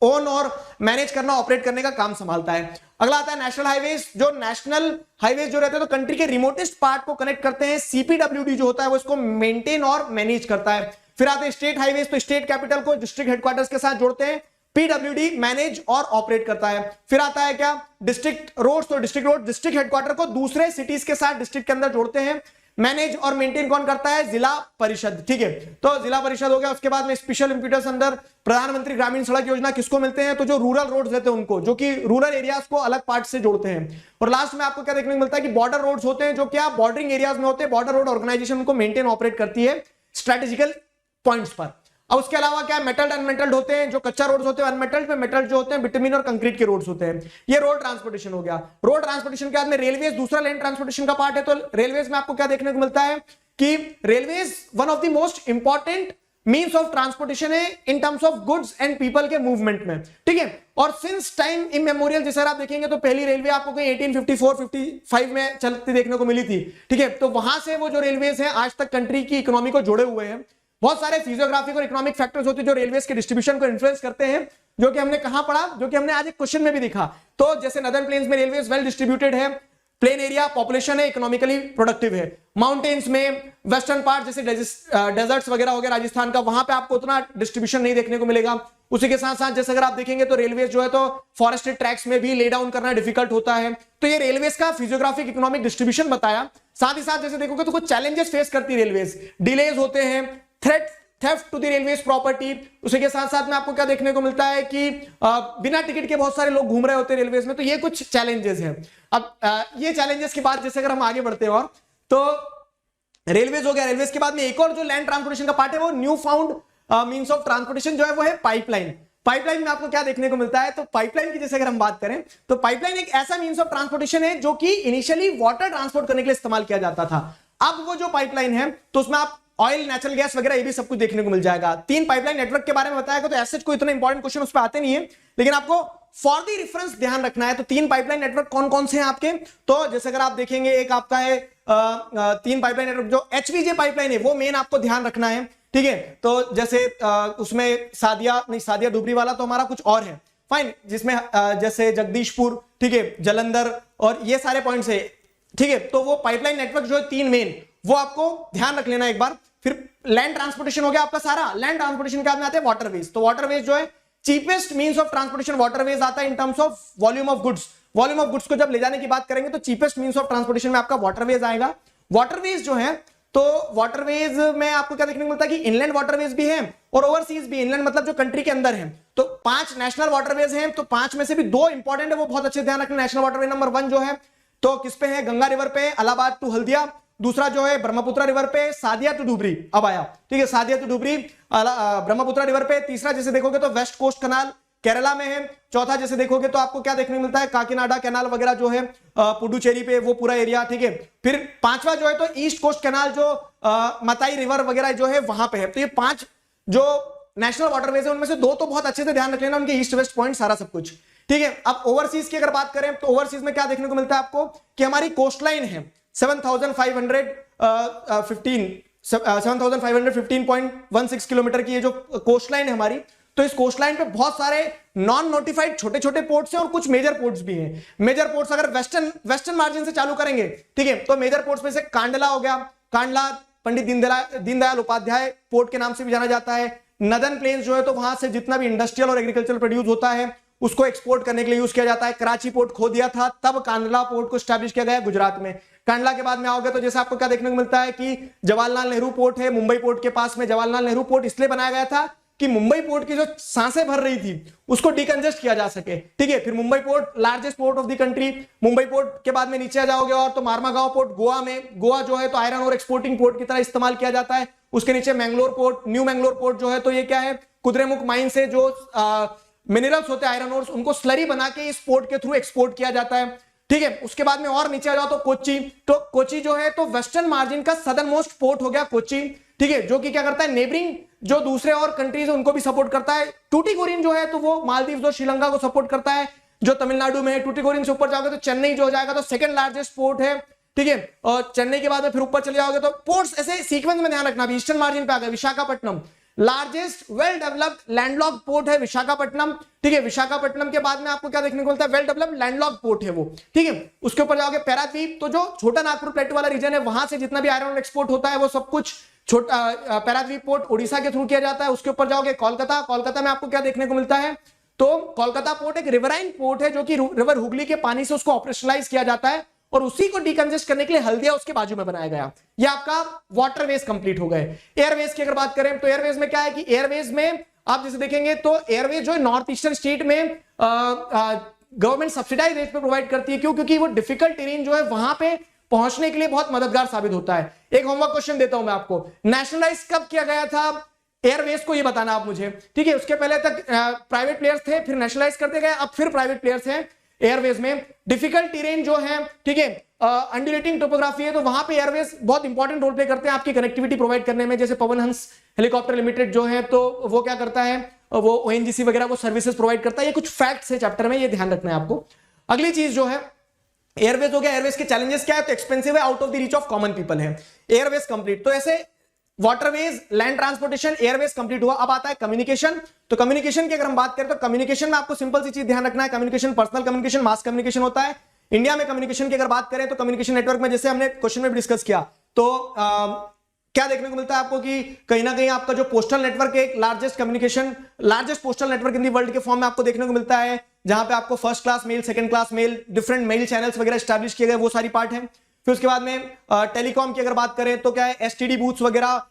ओन और मैनेज करना, ऑपरेट करने का काम संभालता है। अगला आता है नेशनल हाईवेज। जो नेशनल हाईवेज जो रहते हैं तो कंट्री के रिमोटेस्ट पार्ट को कनेक्ट करते हैं। सीपीडब्ल्यूडी जो होता है वो इसको मेंटेन और मैनेज करता है। फिर आते हैं स्टेट हाईवेज, तो स्टेट कैपिटल को डिस्ट्रिक्ट हेडक्वार्टर्स के साथ जोड़ते हैं, पीडब्ल्यूडी मैनेज और ऑपरेट करता है। फिर आता है क्या? डिस्ट्रिक्ट रोड्स, तो डिस्ट्रिक्ट रोड डिस्ट्रिक्ट हेडक्वार्टर को दूसरे सिटीज के साथ डिस्ट्रिक्ट के अंदर जोड़ते हैं। मैनेज और मेंटेन कौन करता है? जिला परिषद, ठीक है। तो जिला परिषद हो गया। उसके बाद में स्पेशल इंप्यूटर्स अंदर प्रधानमंत्री ग्रामीण सड़क योजना किसको मिलते हैं? तो जो रूरल रोड्स रहते हैं उनको, जो कि रूरल एरियाज को अलग पार्ट से जोड़ते हैं। और लास्ट में आपको क्या देखने को मिलता है कि बॉर्डर रोड्स होते हैं, जो क्या बॉर्डरिंग एरियाज में होते हैं। बॉर्डर रोड ऑर्गेनाइजेशन उनको मेंटेन ऑपरेट करती है स्ट्रेटेजिकल पॉइंट्स पर। अब उसके अलावा क्या मेटल्ड अनमेटल्ड होते हैं, जो कच्चा रोड्स होते हैं अनमेटल्ड में, मेटल्ड जो होते हैं बिटुमिन और कंक्रीट के रोड्स होते हैं। ये रोड ट्रांसपोर्टेशन हो गया। रोड ट्रांसपोर्टेशन के बाद में रेलवेज दूसरा लैंड ट्रांसपोर्टेशन का पार्ट है। तो रेलवेज में आपको क्या देखने को मिलता है कि railways one of the most important means of transportation है in terms of goods and people के मूवमेंट में, ठीक है। और सिंस टाइम इमेमोरियल जैसे आप देखेंगे तो पहली रेलवे आपको कहीं 1854-55 में चलती देखने को मिली थी, ठीक है। तो वहां से वो जो रेलवेज हैं आज तक कंट्री की इकोनॉमी को जोड़े हुए हैं। बहुत सारे फिजियोग्राफिक और इकोनॉमिक फैक्टर्स होते हैं जो रेलवेज के डिस्ट्रीब्यूशन को इन्फ्लुएंस करते हैं, जो कि हमने कहां पढ़ा, जो कि हमने आज एक क्वेश्चन में भी दिखा। तो जैसे नदर्न प्लेन्स में रेलवेज वेल डिस्ट्रीब्यूटेड है, प्लेन एरिया पॉपुलेशन है, इकोनॉमिकली प्रोडक्टिव है। माउंटेन्स में वेस्टर्न पार्ट जैसे डेजर्ट्स वगैरह हो गया राजस्थान का, वहां पे आपको उतना डिस्ट्रीब्यूशन नहीं देखने को मिलेगा। उसी के साथ साथ जैसे अगर आप देखेंगे तो रेलवे जो है तो फॉरेस्टेड ट्रैक्स में भी ले डाउन करना डिफिकल्ट होता है। तो ये रेलवेज का फिजियोग्राफिक इकोनॉमिक डिस्ट्रीब्यूशन बताया। साथ ही साथ जैसे देखोगे तो कुछ चैलेंजेस फेस करती है रेलवेज, डिलेज होते हैं, theft to the railways property. उसी के साथ साथ में आपको क्या देखने को मिलता है कि बिना टिकट के बहुत सारे लोग घूम रहे होते हैं रेलवेज में। तो ये कुछ चैलेंजेस हैं। अब ये चैलेंजेस के बाद जैसे अगर हम आगे बढ़ते हैं और तो रेलवेज हो गया। रेलवेज के बाद में एक और जो लैंड ट्रांसपोर्टेशन का पार्ट है वो new found means of transportation जो है वो है पाइपलाइन। पाइपलाइन में आपको क्या देखने को मिलता है? तो पाइपलाइन की जैसे अगर हम बात करें तो पाइपलाइन एक ऐसा मींस ऑफ ट्रांसपोर्टेशन है जो कि इनिशियली वाटर ट्रांसपोर्ट करने के लिए इस्तेमाल किया जाता था। अब वो जो पाइपलाइन है तो उसमें आप ऑयल, नेचुरल गैस वगैरह ये भी सब कुछ देखने को मिल जाएगा। 3 पाइपलाइन नेटवर्क के बारे में बताया गया, तो ऐसे कोई इतना इंपॉर्टेंट क्वेश्चन उस पर आते नहीं है, लेकिन आपको फॉर द रेफरेंस ध्यान रखना है। तो 3 पाइपलाइन नेटवर्क कौन कौन से हैं आपके? तो जैसे अगर आप देखेंगे एक आपका है 3 पाइपलाइन नेटवर्क, जो एचवीजे पाइपलाइन है वो मेन आपको ध्यान रखना है, ठीक है। तो जैसे उसमें सादिया डुबरी वाला तो हमारा कुछ और है, फाइन, जिसमें जैसे जगदीशपुर, ठीक है, जलंधर और ये सारे पॉइंट्स है, ठीक है। तो वो पाइपलाइन नेटवर्क जो है 3 मेन, वो आपको ध्यान रख लेना एक बार। फिर लैंड ट्रांसपोर्टेशन हो गया आपका सारा। लैंड ट्रांसपोर्टेशन के बाद में आते हैं वाटरवेज। तो वाटरवेज जो है cheapest means of transportation waterways आता है in terms of volume of goods. Volume of goods को जब ले जाने की बात करेंगे तो चीपेस्ट मींस ऑफ ट्रांसपोर्टेशन में आपका वाटरवेज आएगा। वाटरवेज जो है तो वाटरवेज में आपको क्या देखने को मिलता है कि इनलैंड वाटरवेज भी है और ओवरसीज भी। इनलैंड मतलब जो कंट्री के अंदर है। तो 5 नेशनल वाटरवेज हैं, तो 5 में से भी 2 इंपॉर्टेंट है, वो बहुत अच्छे ध्यान रखना। नेशनल वाटरवे नंबर 1 जो है तो किस पे है, गंगा रिवर पे, इलाहाबाद टू हल्दिया। दूसरा जो है ब्रह्मपुत्र रिवर पे, सादिया टू धुबरी, अब आया, ठीक है, सादिया टू धुबरी ब्रह्मपुत्र रिवर पे। तीसरा जैसे देखोगे तो वेस्ट कोस्ट कनाल केरला में है। चौथा जैसे देखोगे तो आपको क्या देखने को मिलता है, काकीनाडा कैनाल वगैरह जो है पुडुचेरी पे, वो पूरा एरिया, ठीक है। फिर 5वां जो है तो ईस्ट कोस्ट कैनाल जो मताई रिवर वगैरह जो है वहां पे है। तो ये 5 जो नेशनल वाटरवेज है उनमें से 2 तो बहुत अच्छे से ध्यान रख लेना, उनके ईस्ट वेस्ट पॉइंट सारा सब कुछ, ठीक है। अब ओवरसीज की अगर बात करें तो ओवरसीज में क्या देखने को मिलता है आपको कि हमारी कोस्ट लाइन है 7,515.16 किलोमीटर की ये जो कोस्ट लाइन है हमारी। तो इस कोस्ट लाइन पे बहुत सारे नॉन नोटिफाइड छोटे छोटे पोर्ट्स हैं और कुछ मेजर पोर्ट्स भी हैं। मेजर पोर्ट्स अगर वेस्टर्न मार्जिन से चालू करेंगे, ठीक है, तो मेजर पोर्ट्स में से कांडला हो गया। कांडला पंडित दीनदयाल उपाध्याय पोर्ट के नाम से भी जाना जाता है। नदन प्लेन्स जो है तो वहां से जितना भी इंडस्ट्रियल और एग्रीकल्चर प्रोड्यूस होता है उसको एक्सपोर्ट करने के लिए यूज किया जाता है। कराची पोर्ट खो दिया था, तब कांडला पोर्ट को स्टैब्लिश किया गया गुजरात में। कांडला के बाद में आओगे तो जैसे आपको क्या देखने को मिलता है कि जवाहरलाल नेहरू पोर्ट है मुंबई पोर्ट के पास में। जवाहरलाल नेहरू पोर्ट इसलिए बनाया गया था कि मुंबई पोर्ट की जो सांसें भर रही थी उसको डिकंजेस्ट किया जा सके, ठीक है। फिर Mumbai port largest port of the country. Mumbai port के बाद में नीचे आ जाओगे और तो मार्मागांव पोर्ट गोवा में। गोवा जो है तो आयरन और एक्सपोर्टिंग पोर्ट की तरह इस्तेमाल किया जाता है। उसके नीचे Mangalore port, new Mangalore port जो है तो ये क्या है, कुद्रेमुख माइन से जो मिनरल्स होते हैं आयरन और उनको स्लरी बना के इस पोर्ट के थ्रू एक्सपोर्ट किया जाता है, ठीक है। उसके बाद में और नीचे आ जाओ तो कोच्चि। तो कोच्चि जो है तो वेस्टर्न मार्जिन का सदर्न मोस्ट पोर्ट हो गया कोच्चि, ठीक है, जो कि क्या करता है नेबरिंग जो दूसरे और कंट्रीज है उनको भी सपोर्ट करता है। टूटीकोरिन जो है तो वो मालदीव और श्रीलंका को सपोर्ट करता है जो तमिलनाडु में है। टूटीकोरिन से ऊपर जाओगे तो चेन्नई जो हो जाएगा तो सेकंड लार्जेस्ट पोर्ट है, ठीक है। और चेन्नई के बाद में फिर ऊपर चले जाओगे तो पोर्ट्स ऐसे सीक्वेंस में ध्यान रखना। ईस्टर्न मार्जिन पे आ गया Visakhapatnam, largest well developed landlocked port है विशाखापट्टनम, ठीक है। विशाखापट्टनम के बाद में आपको क्या देखने को मिलता है, वेल डेवलप्ड लैंडलॉक्ड पोर्ट है वो, ठीक है। उसके ऊपर जाओगे पैराद्वीप, तो जो छोटा नागपुर प्लेटू वाला रीजन है वहां से जितना भी आयरन एक्सपोर्ट होता है वो सब कुछ छोटा पैराद्वीप पोर्ट उड़ीसा के थ्रू किया जाता है। उसके ऊपर जाओगे कोलकाता। कोलकाता में आपको क्या देखने को मिलता है, तो कोलकाता पोर्ट एक रिवराइन पोर्ट है जो कि रिवर हुगली के पानी से उसको ऑपरेशनलाइज किया जाता है और उसी को डिकंजेस्ट करने के लिए हल्दिया उसके बाजू में बनाया गया। ये आपका वाटरवेज कंप्लीट हो गए। एयरवेज की अगर बात करें तो एयरवेज में क्या है कि एयरवेज में आप जैसे देखेंगे तो एयरवेज जो है नॉर्थ ईस्टर्न स्टेट में गवर्नमेंट सब्सिडाइज रेट पे प्रोवाइड करती है। क्यों? क्योंकि वो डिफिकल्ट टेरेन जो है वहां पे पहुंचने के लिए बहुत मददगार साबित होता है। एक होमवर्क क्वेश्चन देता हूं मैं आपको, नेशनलाइज कब किया गया था एयरवेज को, ये बताना आप मुझे, ठीक है। उसके पहले तक प्राइवेट प्लेयर्स थे, फिर नेशनलाइज करते गए, अब फिर प्राइवेट प्लेयर्स हैं एयरवेज में। डिफिकल्ट टेरेन जो है, ठीक है, अंडुलेटिंग टोपोग्राफी है, तो वहां पे एयरवेज बहुत इंपॉर्टेंट रोल प्ले करते हैं आपकी कनेक्टिविटी प्रोवाइड करने में। जैसे पवन हंस हेलीकॉप्टर लिमिटेड जो है तो वो क्या करता है, वो ओएनजीसी वगैरह वो सर्विसेज प्रोवाइड करता है। ये कुछ फैक्ट्स है चैप्टर में, ये ध्यान रखना है आपको। अगली चीज जो है एयरवेज हो गया। एयरवेज के चैलेंजेस क्या है, तो एक्सपेंसिव है, out of the reach of common people है। एयरवेज कंप्लीट, तो ऐसे waterways, land transportation, Airways complete हुआ। अब आता है कम्युनिकेशन। तो कम्युनिकेशन की अगर हम बात करें तो कम्युनिकेशन में आपको सिंपल सी चीज ध्यान रखना है, communication personal communication, mass communication होता है। इंडिया में कम्युनिकेशन की अगर बात करें तो कम्युनिकेशन नेटवर्क में जैसे हमने क्वेश्चन में भी डिस्कस किया तो क्या देखने को मिलता है आपको कि कहीं ना कहीं आपका जो पोस्टल नेटवर्क है एक largest postal network in the world के फॉर्म में आपको देखने को मिलता है, जहां पे आपको first class mail, second class mail, different mail channels वगैरह स्टैब्लिश किए गए, वो सारी पार्ट है। फिर उसके बाद में टेलीकॉम की अगर बात करें तो क्या है, एसटीडी बूथ्स वगैरह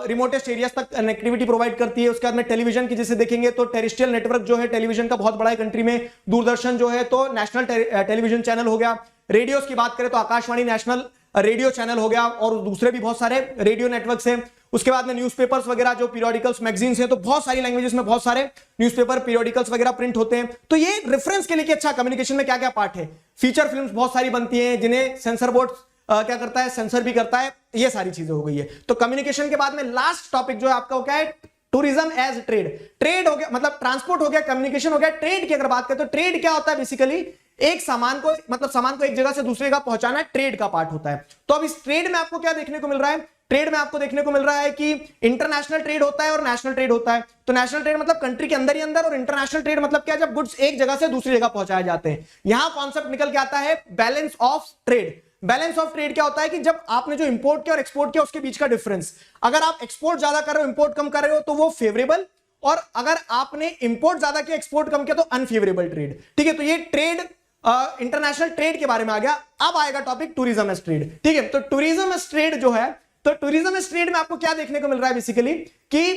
रिमोटेस्ट एरियाज तक कनेक्टिविटी प्रोवाइड करती है। उसके बाद में टेलीविजन की जैसे देखेंगे तो टेरेस्ट्रियल नेटवर्क जो है टेलीविजन का बहुत बड़ा है कंट्री में। दूरदर्शन जो है तो नेशनल टेलीविजन चैनल हो गया। रेडियोस की बात करें तो आकाशवाणी नेशनल रेडियो चैनल हो गया और दूसरे भी बहुत सारे रेडियो नेटवर्क्स हैं। उसके बाद में न्यूज़पेपर्स वगैरह जो पीरियोडिकल्स मैगजीन्स हैं, तो बहुत सारी लैंग्वेजेस में बहुत सारे न्यूज़पेपर पीरियोडिकल्स वगैरह प्रिंट होते हैं। तो ये रेफरेंस के लिए कि अच्छा कम्युनिकेशन में क्या क्या पार्ट है। फीचर फिल्म्स बहुत सारी बनती हैं जिन्हें सेंसर बोर्ड क्या करता है, सेंसर भी करता है। ये सारी चीजें हो गई है। तो कम्युनिकेशन के बाद में लास्ट टॉपिक जो है आपका क्या है, टूरिज्म एज ट्रेड। ट्रेड हो गया, मतलब ट्रांसपोर्ट हो गया, कम्युनिकेशन हो गया। ट्रेड की अगर बात करें तो ट्रेड क्या होता है, बेसिकली एक सामान को, मतलब सामान को एक जगह से दूसरी जगह पहुंचाना ट्रेड का पार्ट होता है। तो अब इस ट्रेड में आपको क्या देखने को मिल रहा है, ट्रेड में आपको देखने को मिल रहा है कि इंटरनेशनल ट्रेड होता है और नेशनल ट्रेड होता है। तो नेशनल ट्रेड मतलब कंट्री के अंदर ही अंदर, और इंटरनेशनल ट्रेड मतलब क्या, जब गुड्स एक जगह से दूसरी जगह पहुंचाए जाते हैं। यहां कॉन्सेप्ट निकल के आता है balance of trade. Balance of trade क्या होता है कि जब आपने जो इंपोर्ट किया और एक्सपोर्ट किया उसके बीच का डिफरेंस, अगर आप एक्सपोर्ट ज्यादा कर रहे हो इंपोर्ट कम कर रहे हो तो वो फेवरेबल, और अगर आपने इंपोर्ट ज्यादा किया एक्सपोर्ट कम किया तो अनफेवरेबल ट्रेड। ठीक है, तो ये ट्रेड इंटरनेशनल ट्रेड के बारे में आ गया। अब आएगा टॉपिक टूरिज्म एज ट्रेड। ठीक है, तो टूरिज्म एज ट्रेड जो है, तो टूरिज्म एज ट्रेड में आपको क्या देखने को मिल रहा है बेसिकली कि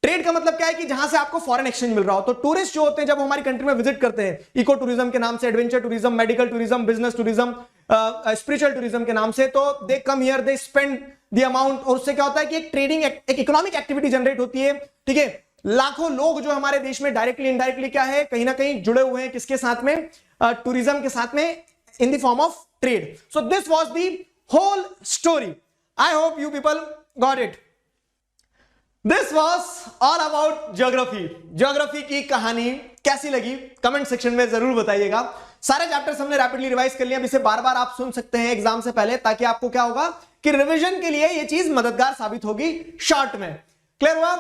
ट्रेड का मतलब क्या है कि जहां से आपको फॉरेन एक्सचेंज मिल रहा हो। तो टूरिस्ट जो होते हैं जब हमारी कंट्री में विजिट करते हैं, इको टूरिज्म के नाम से, adventure tourism, medical tourism, business tourism, spiritual tourism के नाम से, तो they come here, they spend the amount, और उससे क्या होता है कि एक ट्रेडिंग, एक इकोनॉमिक एक्टिविटी जनरेट होती है। ठीक है, लाखों लोग जो हमारे देश में डायरेक्टली इनडायरेक्टली क्या है, कहीं ना कहीं जुड़े हुए हैं किसके साथ में, टूरिज्म के साथ में, in the form of trade. So this was the whole story. I hope you people got it. This was all about geography. Geography की कहानी कैसी लगी कमेंट सेक्शन में जरूर बताइएगा। सारे चैप्टर्स हमने रैपिडली रिवाइज कर लिया, अब इसे बार बार आप सुन सकते हैं एग्जाम से पहले, ताकि आपको क्या होगा कि रिवीजन के लिए ये चीज मददगार साबित होगी शॉर्ट में। क्लियर हुआ?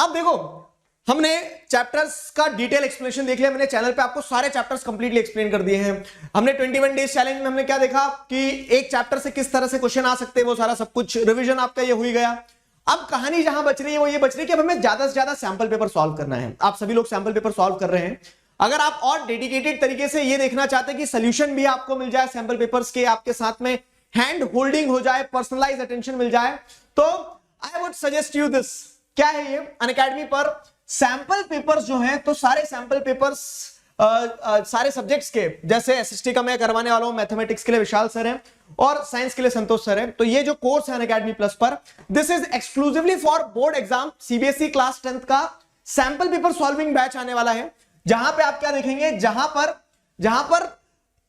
अब देखो, हमने चैप्टर्स का डिटेल एक्सप्लेनेशन देख लिया। मैंने चैनल पे आपको सारे चैप्टर्स कंप्लीटली एक्सप्लेन कर दिए हैं। हमने 21 डेज चैलेंज में हमने क्या देखा कि एक चैप्टर से किस तरह से क्वेश्चन आ सकते हैं, वो सारा सब कुछ रिवीजन आपका ये हो ही गया। अब कहानी जहां बच रही है वो ये बच रही है कि अब हमें ज्यादा से ज्यादा सैंपल पेपर सॉल्व करना है। आप सभी लोग सैंपल पेपर सॉल्व कर रहे हैं। अगर आप और डेडिकेटेड तरीके से ये देखना चाहते हैं कि सोल्यूशन भी आपको मिल जाए सैंपल पेपर्स के, आपके साथ में हैंड होल्डिंग हो जाए, पर्सनलाइज अटेंशन मिल जाए, तो I would suggest you this. क्या है ये? अनअकैडमी पर सैंपल पेपर्स जो हैं, तो सारे सैंपल पेपर्स सारे सब्जेक्ट्स के, जैसे एसएसटी का मैं करवाने वाला हूं, मैथमेटिक्स के लिए विशाल सर हैं और साइंस के लिए संतोष सर हैं। तो ये जो कोर्स है अनअकैडमी प्लस पर, this is exclusively for board exam CBSE class 10th का सैंपल पेपर सॉल्विंग बैच आने वाला है, जहां पे आप क्या देखेंगे, जहां पर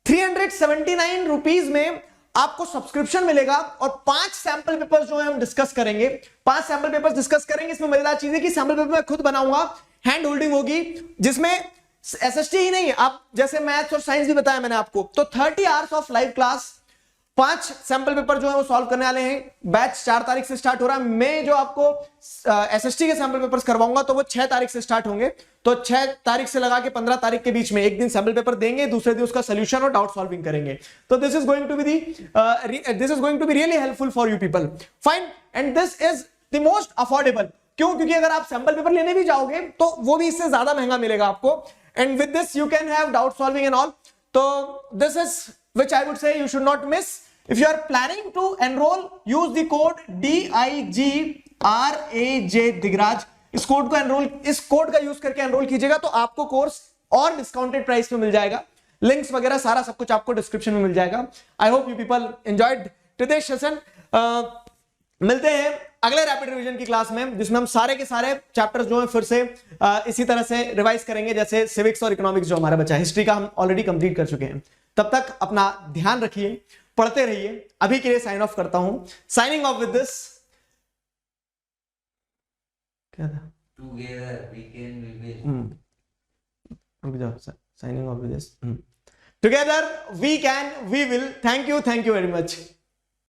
379 रुपीज में आपको सब्सक्रिप्शन मिलेगा और 5 सैंपल पेपर्स जो है हम डिस्कस करेंगे। 5 सैंपल पेपर्स डिस्कस करेंगे। इसमें मजेदार चीज है कि सैंपल पेपर मैं खुद बनाऊंगा, हैंड होल्डिंग होगी, जिसमें एसएसटी ही नहीं, आप जैसे मैथ्स और साइंस भी बताया मैंने आपको, तो 30 hours of live class, 5 sample paper जो है वो सॉल्व करने वाले हैं। बैच 4 तारीख से स्टार्ट हो रहा है। मैं जो आपको एसएसटी के सैंपल पेपर्स करवाऊंगा तो वो 6 तारीख से स्टार्ट होंगे। तो 6 तारीख से लगा के 15 तारीख के बीच में एक दिन सैंपल पेपर देंगे, दूसरे दिन उसका सोल्यूशन और डाउट सॉल्विंग करेंगे। तो this is going to be really helpful for you people. Fine, and this is the most affordable. क्यों? क्योंकि अगर आप सैंपल पेपर लेने भी जाओगे तो वो भी इससे ज्यादा महंगा मिलेगा आपको, and with this you can have doubt solving and all. So this is which I would say you should not miss. If you are planning to enroll, use the code DIGRAJ Digraj. इस code का use करके enrol कीजिएगा तो आपको course और discounted price में मिल जाएगा। Links वगैरह सारा सब कुछ आपको डिस्क्रिप्शन में मिल जाएगा। आई hope you people enjoyed today's session. मिलते हैं अगले रैपिड रिवीजन की क्लास में, जिसमें हम सारे के सारे चैप्टर्स जो हैं फिर से इसी तरह से रिवाइज करेंगे, जैसे सिविक्स और इकोनॉमिक्स जो हमारा बचा है। हिस्ट्री का हम ऑलरेडी कंप्लीट कर चुके हैं। तब तक अपना ध्यान रखिए, पढ़ते रहिए। अभी के लिए साइन ऑफ करता हूं। साइनिंग ऑफ विद दिस, क्या था? Together we can we will. Signing off with this, together we can we will. Thank you very much.